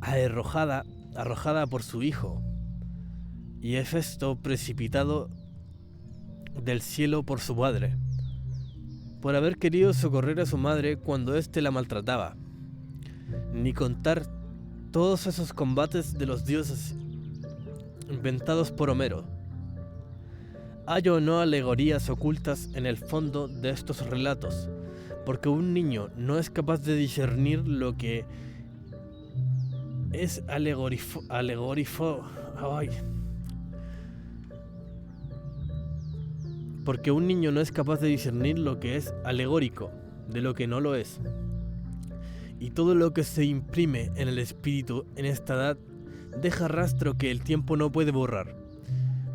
arrojada por su hijo, y Hefesto precipitado del cielo por su padre, por haber querido socorrer a su madre cuando éste la maltrataba, ni contar todos esos combates de los dioses inventados por Homero. Hay o no alegorías ocultas en el fondo de estos relatos, porque un niño no es capaz de discernir lo que es porque un niño no es capaz de discernir lo que es alegórico de lo que no lo es. Y todo lo que se imprime en el espíritu en esta edad deja rastro que el tiempo no puede borrar.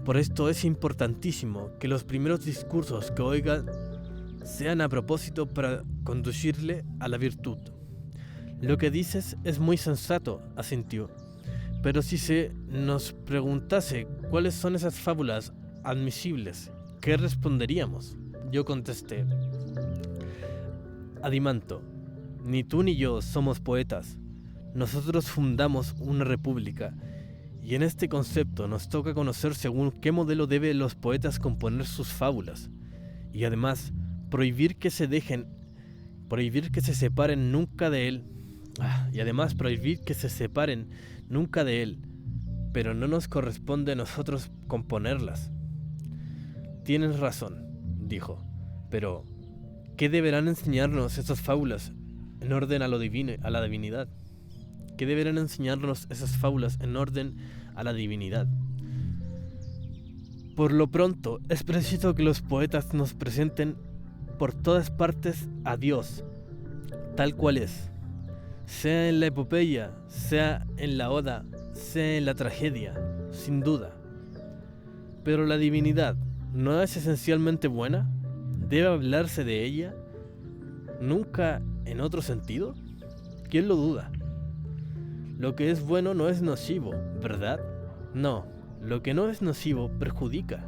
Por esto es importantísimo que los primeros discursos que oigan sean a propósito para conducirle a la virtud. Lo que dices es muy sensato, asintió. Pero si se nos preguntase cuáles son esas fábulas admisibles, ¿qué responderíamos? Yo contesté: Adimanto, ni tú ni yo somos poetas. Nosotros fundamos una república, y en este concepto nos toca conocer según qué modelo deben los poetas componer sus fábulas, y además prohibir que se separen nunca de él, pero no nos corresponde a nosotros componerlas. Tienes razón, dijo, pero ¿qué deberán enseñarnos esas fábulas en orden a la divinidad? ¿Qué deberán enseñarnos esas fábulas en orden a la divinidad? Por lo pronto, es preciso que los poetas nos presenten por todas partes a Dios, tal cual es, sea en la epopeya, sea en la oda, sea en la tragedia, sin duda. Pero la divinidad, ¿no es esencialmente buena? ¿Debe hablarse de ella nunca en otro sentido? ¿Quién lo duda? Lo que es bueno no es nocivo, ¿verdad? No, lo que no es nocivo perjudica.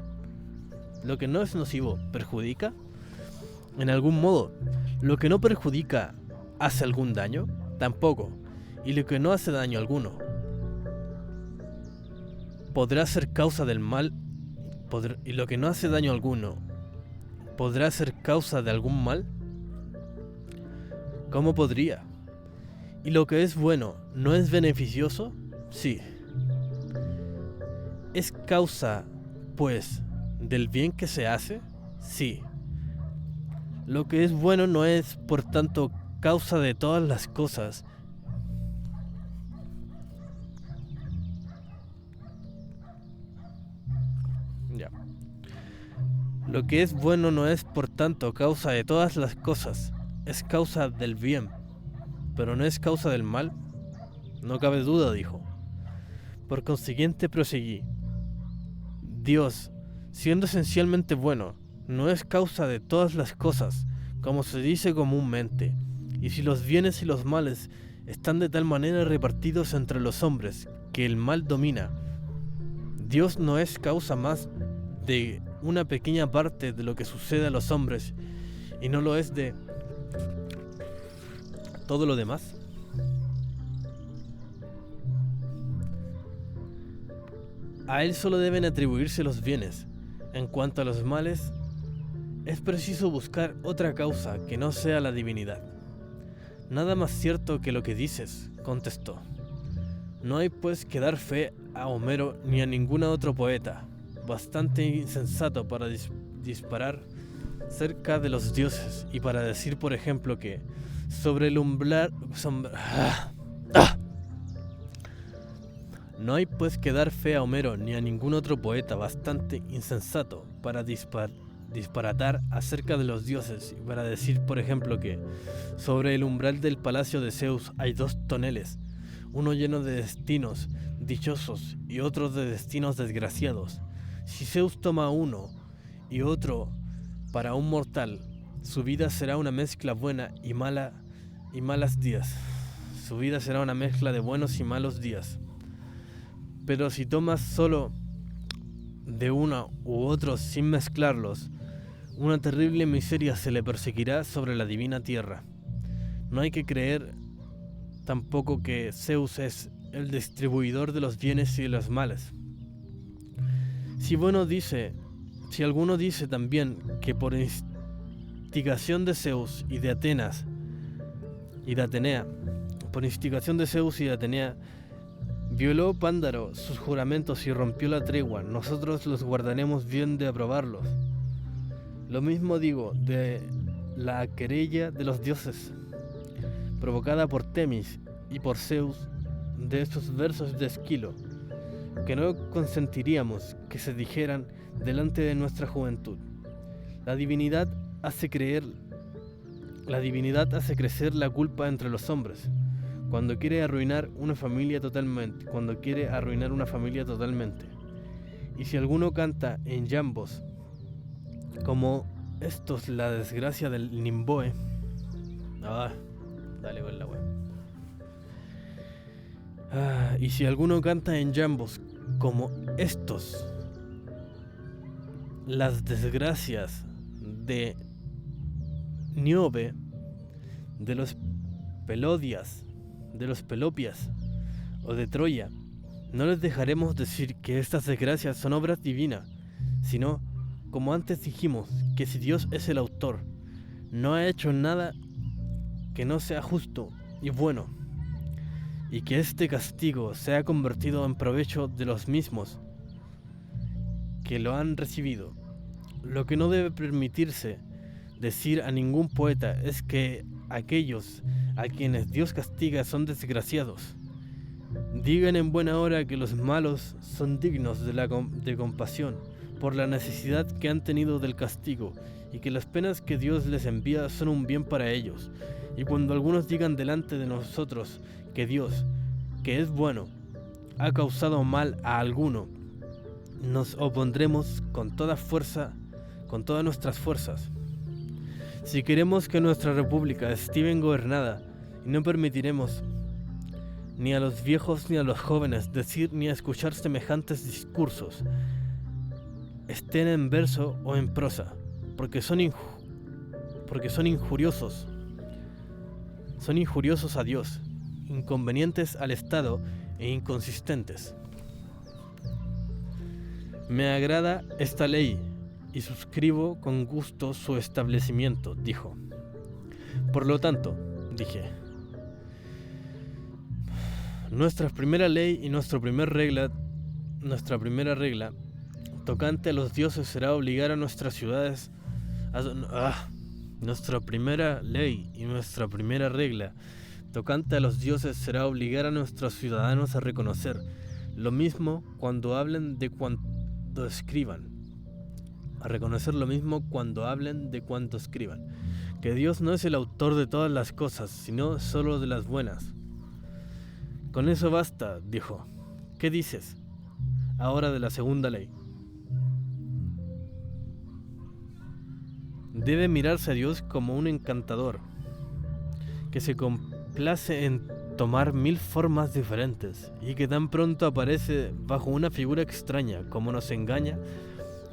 Lo que no es nocivo perjudica en algún modo. Lo que no perjudica hace algún daño, tampoco. Y lo que no hace daño alguno podrá ser causa del mal. Y lo que no hace daño alguno podrá ser causa de algún mal. ¿Cómo podría? ¿Y lo que es bueno no es beneficioso? Sí. ¿Es causa, pues, del bien que se hace? Sí. Lo que es bueno no es, por tanto, causa de todas las cosas. Ya. Lo que es bueno no es, por tanto, causa de todas las cosas. Es causa del bien, pero no es causa del mal. No cabe duda, dijo. Por consiguiente proseguí. Dios, siendo esencialmente bueno, no es causa de todas las cosas, como se dice comúnmente, y si los bienes y los males están de tal manera repartidos entre los hombres que el mal domina, Dios no es causa más de una pequeña parte de lo que sucede a los hombres, y no lo es de todo lo demás. A él solo deben atribuirse los bienes. En cuanto a los males, es preciso buscar otra causa que no sea la divinidad. Nada más cierto que lo que dices, contestó. No hay pues que dar fe a Homero ni a ningún otro poeta, bastante insensato para disparar cerca de los dioses y para decir, por ejemplo, que sobre el umbral... No hay pues que dar fe a Homero ni a ningún otro poeta bastante insensato para disparatar acerca de los dioses y para decir, por ejemplo, que sobre el umbral del palacio de Zeus hay 2 toneles, uno lleno de destinos dichosos y otro de destinos desgraciados. Si Zeus toma uno y otro para un mortal, su vida será una mezcla buena y malas días. Su vida será una mezcla de buenos y malos días. Pero si tomas solo de uno u otro sin mezclarlos, una terrible miseria se le perseguirá sobre la divina tierra. No hay que creer tampoco que Zeus es el distribuidor de los bienes y de los males. Si alguno dice también que por instigación de Zeus y de Atenas y de Atenea, violó Pándaro sus juramentos y rompió la tregua, nosotros los guardaremos bien de aprobarlos. Lo mismo digo de la querella de los dioses, provocada por Temis y por Zeus, de estos versos de Esquilo, que no consentiríamos que se dijeran delante de nuestra juventud. La divinidad hace crecer la culpa entre los hombres, cuando quiere arruinar una familia totalmente. Y si alguno canta en llambos, como estos la desgracia del Nimboe, dale con la wea. Y si alguno canta en llambos, como estos las desgracias de Niobe, de los Pelodias, de los Pelopias o de Troya, no les dejaremos decir que estas desgracias son obras divinas, sino, como antes dijimos, que si Dios es el autor, no ha hecho nada que no sea justo y bueno, y que este castigo se ha convertido en provecho de los mismos que lo han recibido. Lo que no debe permitirse decir a ningún poeta es que aquellos a quienes Dios castiga son desgraciados. Digan en buena hora que los malos son dignos de compasión por la necesidad que han tenido del castigo, y que las penas que Dios les envía son un bien para ellos. Y cuando algunos digan delante de nosotros que Dios, que es bueno, ha causado mal a alguno, nos opondremos con toda nuestras fuerzas. Si queremos que nuestra república esté bien gobernada, no permitiremos ni a los viejos ni a los jóvenes decir ni a escuchar semejantes discursos, estén en verso o en prosa, porque son injuriosos a Dios, inconvenientes al Estado e inconsistentes. Me agrada esta ley y suscribo con gusto su establecimiento, dijo. Por lo tanto, dije, nuestra primera ley y nuestra primera regla tocante a los dioses será obligar a nuestras ciudades nuestra primera ley y nuestra primera regla tocante a los dioses será obligar a nuestros ciudadanos a reconocer lo mismo cuando hablen de cuanto escriban. Que Dios no es el autor de todas las cosas, sino solo de las buenas. Con eso basta, dijo. ¿Qué dices ahora de la segunda ley? Debe mirarse a Dios como un encantador, que se complace en tomar 1000 formas diferentes y que tan pronto aparece bajo una figura extraña como nos engaña,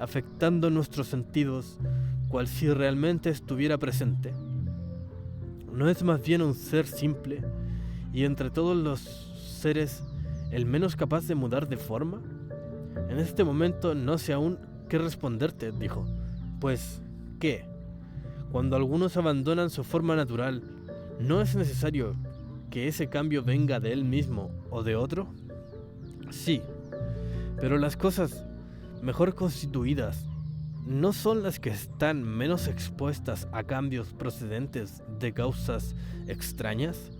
afectando nuestros sentidos, cual si realmente estuviera presente. ¿No es más bien un ser simple y entre todos los seres el menos capaz de mudar de forma? En este momento no sé aún qué responderte, dijo. Pues, ¿qué? Cuando algunos abandonan su forma natural, ¿no es necesario que ese cambio venga de él mismo o de otro? Sí, pero las cosas mejor constituidas ¿no son las que están menos expuestas a cambios procedentes de causas extrañas?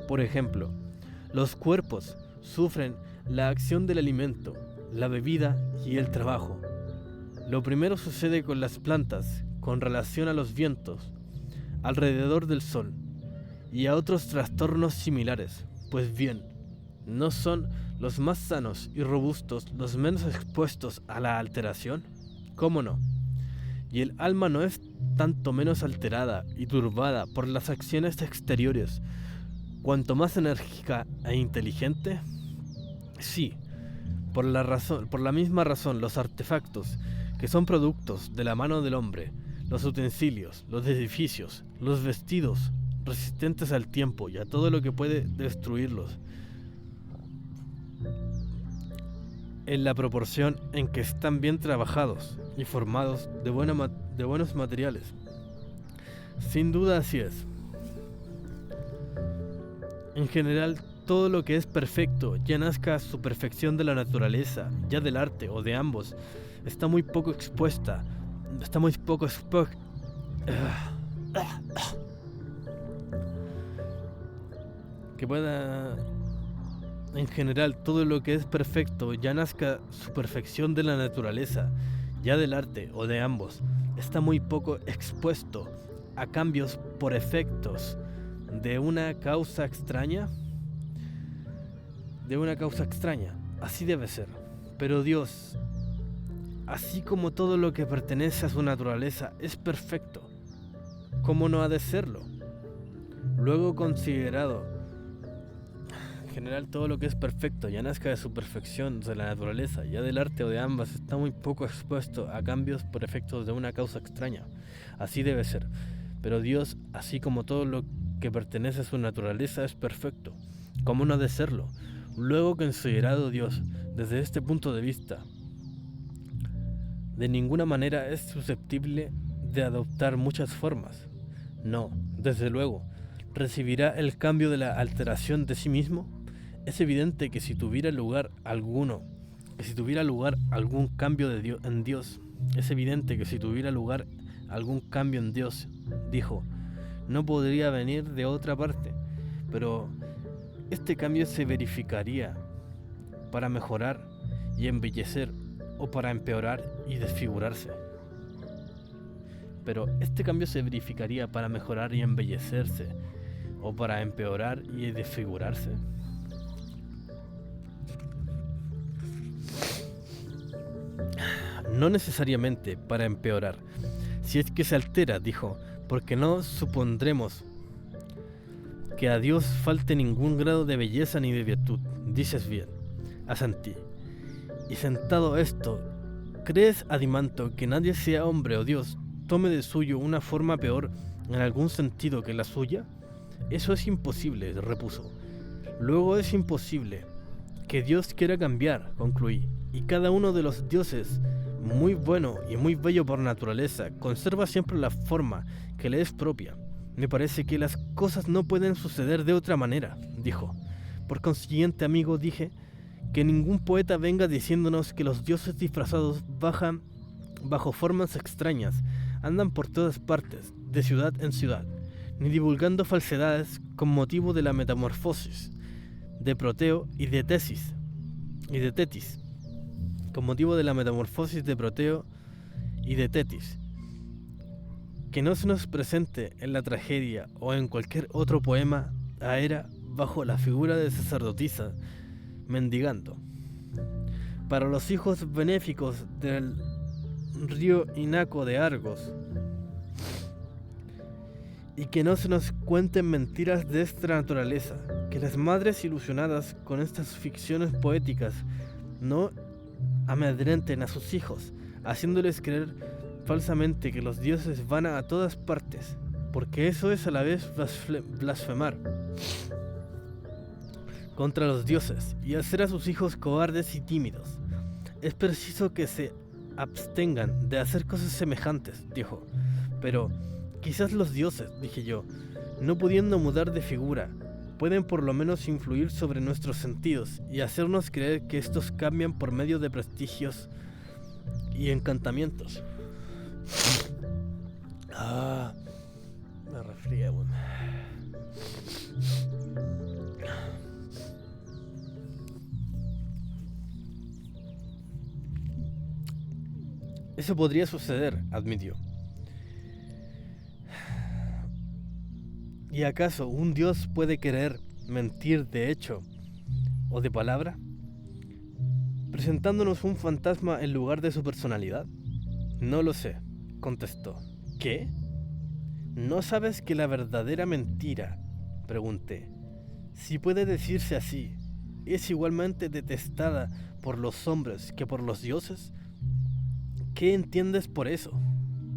Por ejemplo, los cuerpos sufren la acción del alimento, la bebida y el trabajo. Lo primero sucede con las plantas con relación a los vientos alrededor del sol y a otros trastornos similares. Pues bien, ¿no son los más sanos y robustos los menos expuestos a la alteración? ¿Cómo no? ¿Y el alma no es tanto menos alterada y turbada por las acciones exteriores, cuanto más enérgica e inteligente? Sí, por la misma razón, los artefactos, que son productos de la mano del hombre, los utensilios, los edificios, los vestidos, resistentes al tiempo y a todo lo que puede destruirlos, en la proporción en que están bien trabajados y formados de buenos materiales. Sin duda así es. En general, todo lo que es perfecto, ya nazca su perfección de la naturaleza, ya del arte o de ambos, está muy poco expuesta. En general, todo lo que es perfecto, ya nazca su perfección de la naturaleza, ya del arte o de ambos, está muy poco expuesto a cambios por efectos de una causa extraña. Así debe ser. Pero Dios, así como todo lo que pertenece a su naturaleza, es perfecto, ¿cómo no ha de serlo? Luego considerado, en general todo lo que es perfecto, ya nazca de su perfección de la naturaleza, ya del arte o de ambas, está muy poco expuesto a cambios por efectos de una causa extraña. Así debe ser. Pero Dios, así como todo lo que pertenece a su naturaleza, es perfecto, ¿cómo no ha de serlo? Luego considerado Dios desde este punto de vista, de ninguna manera es susceptible de adoptar muchas formas. No, desde luego, ¿recibirá el cambio de la alteración de sí mismo? Es evidente que si tuviera lugar algún cambio en Dios, dijo, no podría venir de otra parte, pero este cambio se verificaría para mejorar y embellecer o para empeorar y desfigurarse. No necesariamente para empeorar, si es que se altera, dijo, porque no supondremos que a Dios falte ningún grado de belleza ni de virtud. Dices bien, asentí. Y sentado esto, ¿crees, Adimanto, que nadie sea hombre o Dios tome de suyo una forma peor en algún sentido que la suya? Eso es imposible, repuso. Luego es imposible que Dios quiera cambiar, concluí, y cada uno de los dioses, muy bueno y muy bello por naturaleza, conserva siempre la forma que le es propia. Me parece que las cosas no pueden suceder de otra manera, dijo. Por consiguiente, amigo, dije, que ningún poeta venga diciéndonos que los dioses disfrazados bajan bajo formas extrañas, andan por todas partes, de ciudad en ciudad, ni divulgando falsedades con motivo de la metamorfosis de Proteo y de Tetis, con motivo de la metamorfosis de Proteo y de Tetis, que no se nos presente en la tragedia o en cualquier otro poema a Hera bajo la figura de sacerdotisa mendigando. Para los hijos benéficos del río Inaco de Argos, y que no se nos cuenten mentiras de esta naturaleza, que las madres ilusionadas con estas ficciones poéticas no amedrenten a sus hijos, haciéndoles creer falsamente que los dioses van a todas partes, porque eso es a la vez blasfemar contra los dioses y hacer a sus hijos cobardes y tímidos. Es preciso que se abstengan de hacer cosas semejantes, dijo. Pero quizás los dioses, dije yo, no pudiendo mudar de figura, pueden por lo menos influir sobre nuestros sentidos y hacernos creer que estos cambian por medio de prestigios y encantamientos. Me resfrié, bueno. Eso podría suceder, admitió. ¿Y acaso un dios puede querer mentir de hecho o de palabra, presentándonos un fantasma en lugar de su personalidad? No lo sé, contestó. ¿Qué? ¿No sabes que la verdadera mentira, pregunté, si puede decirse así, es igualmente detestada por los hombres que por los dioses? ¿Qué entiendes por eso?,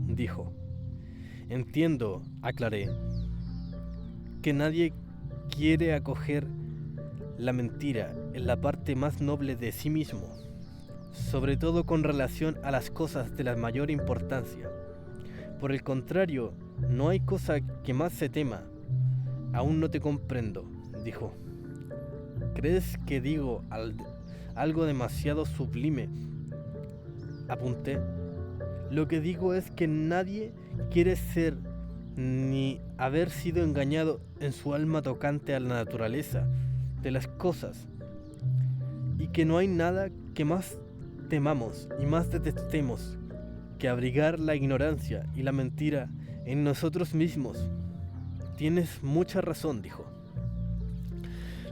dijo. Entiendo, aclaré, que nadie quiere acoger la mentira en la parte más noble de sí mismo, sobre todo con relación a las cosas de la mayor importancia. Por el contrario, no hay cosa que más se tema. Aún no te comprendo, dijo. ¿Crees que digo algo demasiado sublime? Apunté. Lo que digo es que nadie quiere ser ni haber sido engañado en su alma tocante a la naturaleza de las cosas, y que no hay nada que más temamos y más detestemos que abrigar la ignorancia y la mentira en nosotros mismos. Tienes mucha razón, dijo.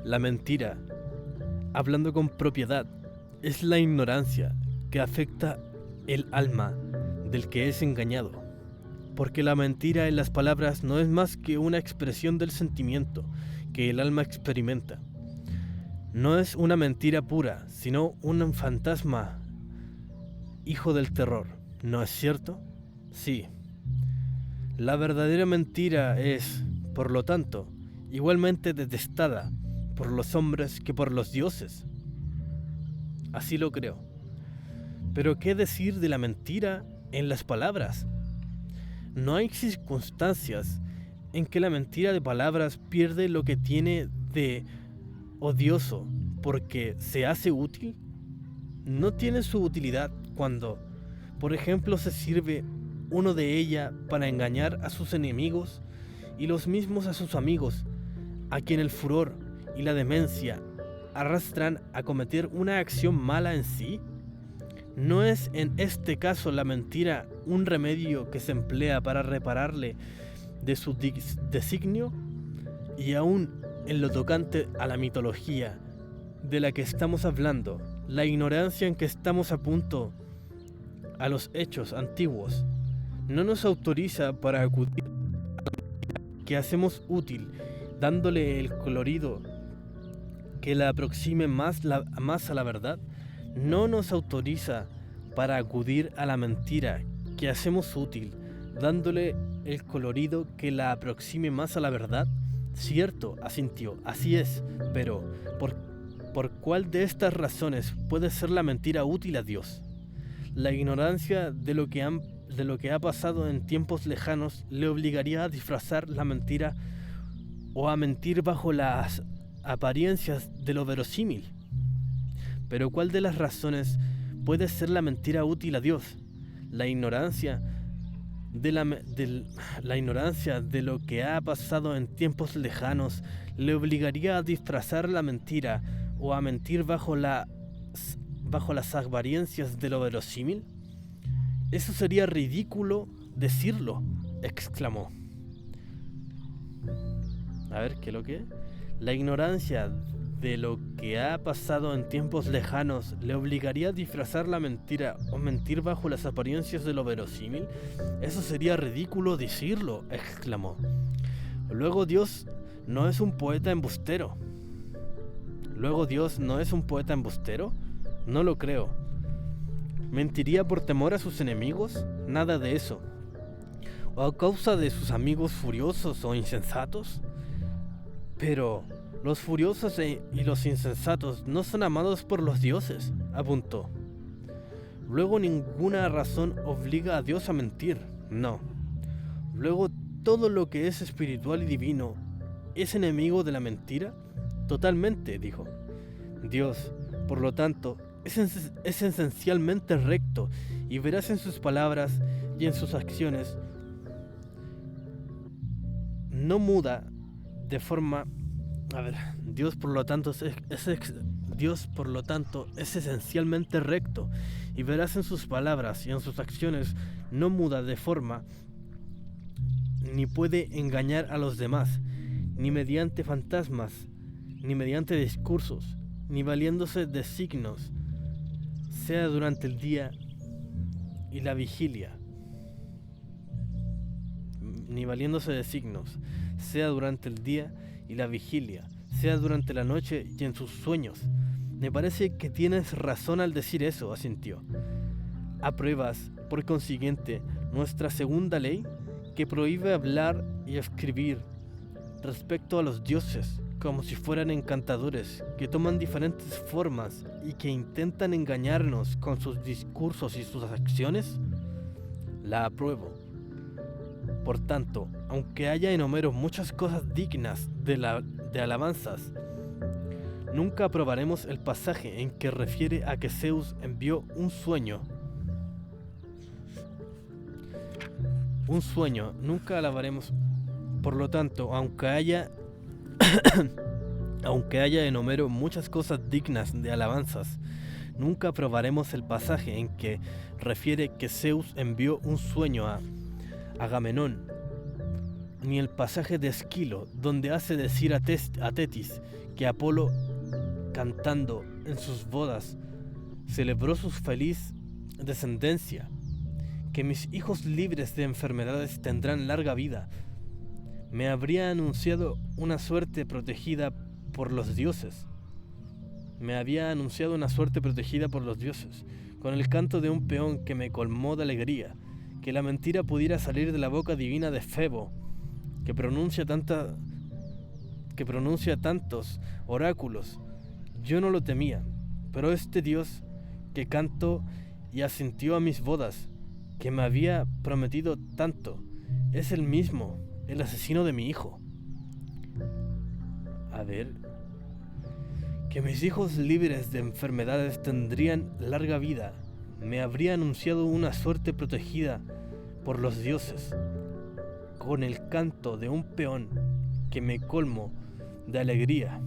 La mentira, hablando con propiedad, es la ignorancia que afecta el alma del que es engañado, porque la mentira en las palabras no es más que una expresión del sentimiento que el alma experimenta. No es una mentira pura, sino un fantasma, hijo del terror, ¿no es cierto? Sí. La verdadera mentira es, por lo tanto, igualmente detestada por los hombres que por los dioses. Así lo creo. Pero ¿qué decir de la mentira en las palabras? No hay circunstancias en que la mentira de palabras pierde lo que tiene de odioso porque se hace útil. No tiene su utilidad cuando, por ejemplo, se sirve uno de ella para engañar a sus enemigos y los mismos a sus amigos, a quien el furor y la demencia arrastran a cometer una acción mala en sí. ¿No es en este caso la mentira un remedio que se emplea para repararle de su designio? Y aún en lo tocante a la mitología de la que estamos hablando, la ignorancia en que estamos a punto a los hechos antiguos no nos autoriza para acudir a lo que hacemos útil, dándole el colorido que la aproxime más a la verdad, no nos autoriza para acudir a la mentira que hacemos útil, dándole el colorido que la aproxime más a la verdad. Cierto, asintió, así es, pero ¿por cuál de estas razones puede ser la mentira útil a Dios? La ignorancia de lo que ha pasado en tiempos lejanos le obligaría a disfrazar la mentira o a mentir bajo las apariencias de lo verosímil. Pero ¿cuál de las razones puede ser la mentira útil a Dios? La ignorancia de lo que ha pasado en tiempos lejanos le obligaría a disfrazar la mentira o a mentir bajo las apariencias de lo verosímil. Eso sería ridículo decirlo, exclamó. A ver, ¿qué es lo que? La ignorancia de lo que ha pasado en tiempos lejanos le obligaría a disfrazar la mentira o mentir bajo las apariencias de lo verosímil. Eso sería ridículo decirlo, exclamó. Luego Dios no es un poeta embustero. No lo creo. ¿Mentiría por temor a sus enemigos? Nada de eso. ¿O a causa de sus amigos furiosos o insensatos? Pero los furiosos y los insensatos no son amados por los dioses, apuntó. Luego ninguna razón obliga a Dios a mentir, no. Luego todo lo que es espiritual y divino es enemigo de la mentira, totalmente, dijo. Dios, por lo tanto, es esencialmente recto y veraz en sus palabras y en sus acciones. No muda de forma... Dios por lo tanto es esencialmente recto y veraz en sus palabras y en sus acciones. No muda de forma ni puede engañar a los demás, ni mediante fantasmas, ni mediante discursos, ni valiéndose de signos, sea durante el día y la vigilia, sea durante la noche y en sus sueños. Me parece que tienes razón al decir eso, asintió. ¿Apruebas, por consiguiente, nuestra segunda ley, que prohíbe hablar y escribir respecto a los dioses como si fueran encantadores que toman diferentes formas y que intentan engañarnos con sus discursos y sus acciones? La apruebo. Por tanto, aunque haya en Homero muchas cosas dignas de alabanzas, nunca aprobaremos el pasaje en que refiere a que Zeus envió un sueño. Nunca alabaremos. Por lo tanto, aunque haya en Homero muchas cosas dignas de alabanzas, nunca aprobaremos el pasaje en que refiere que Zeus envió un sueño a Agamenón, ni el pasaje de Esquilo, donde hace decir a Tetis que Apolo, cantando en sus bodas, celebró su feliz descendencia, que mis hijos libres de enfermedades tendrán larga vida. Me habría anunciado una suerte protegida por los dioses. Con el canto de un peón que me colmó de alegría, que la mentira pudiera salir de la boca divina de Febo, que pronuncia tantos oráculos. Yo no lo temía, pero este Dios que cantó y asintió a mis bodas, que me había prometido tanto, es el mismo, el asesino de mi hijo. Que mis hijos libres de enfermedades tendrían larga vida, me habría anunciado una suerte protegida por los dioses, con el canto de un peón que me colmó de alegría,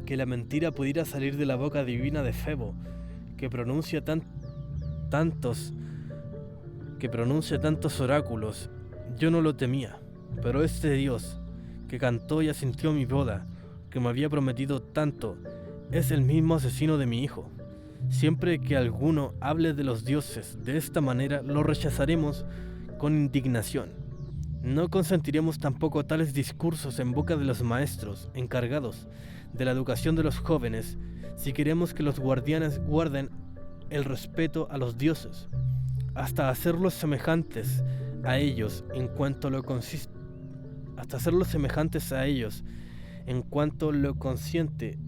que la mentira pudiera salir de la boca divina de Febo, que pronuncia tantos oráculos. Yo no lo temía, pero este Dios que cantó y asintió mi boda, que me había prometido tanto, es el mismo asesino de mi hijo. Siempre que alguno hable de los dioses de esta manera, lo rechazaremos con indignación. No consentiremos tampoco tales discursos en boca de los maestros encargados de la educación de los jóvenes si queremos que los guardianes guarden el respeto a los dioses, hasta hacerlos semejantes a ellos en cuanto lo consiente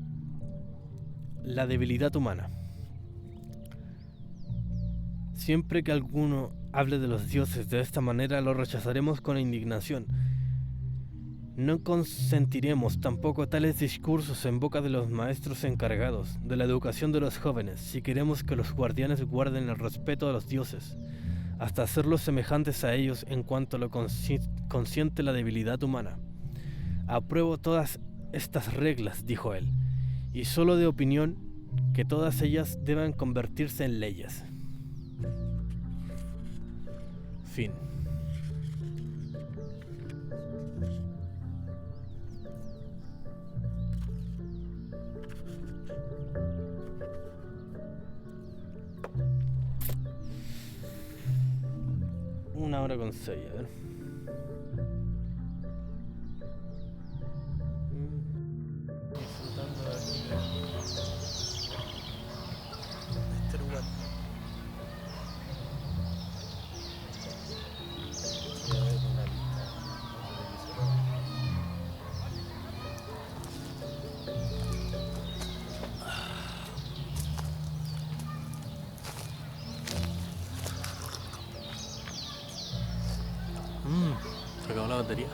la debilidad humana. Siempre que alguno hable de los dioses de esta manera, lo rechazaremos con indignación. No consentiremos tampoco tales discursos en boca de los maestros encargados de la educación de los jóvenes, si queremos que los guardianes guarden el respeto a los dioses, hasta hacerlos semejantes a ellos en cuanto lo consiente la debilidad humana. Apruebo todas estas reglas, dijo él, y solo de opinión que todas ellas deban convertirse en leyes. Fin. Una hora con 6, a ver. Disfrutando de aquí de este lugar. Voy a ver una lista se acabó la batería.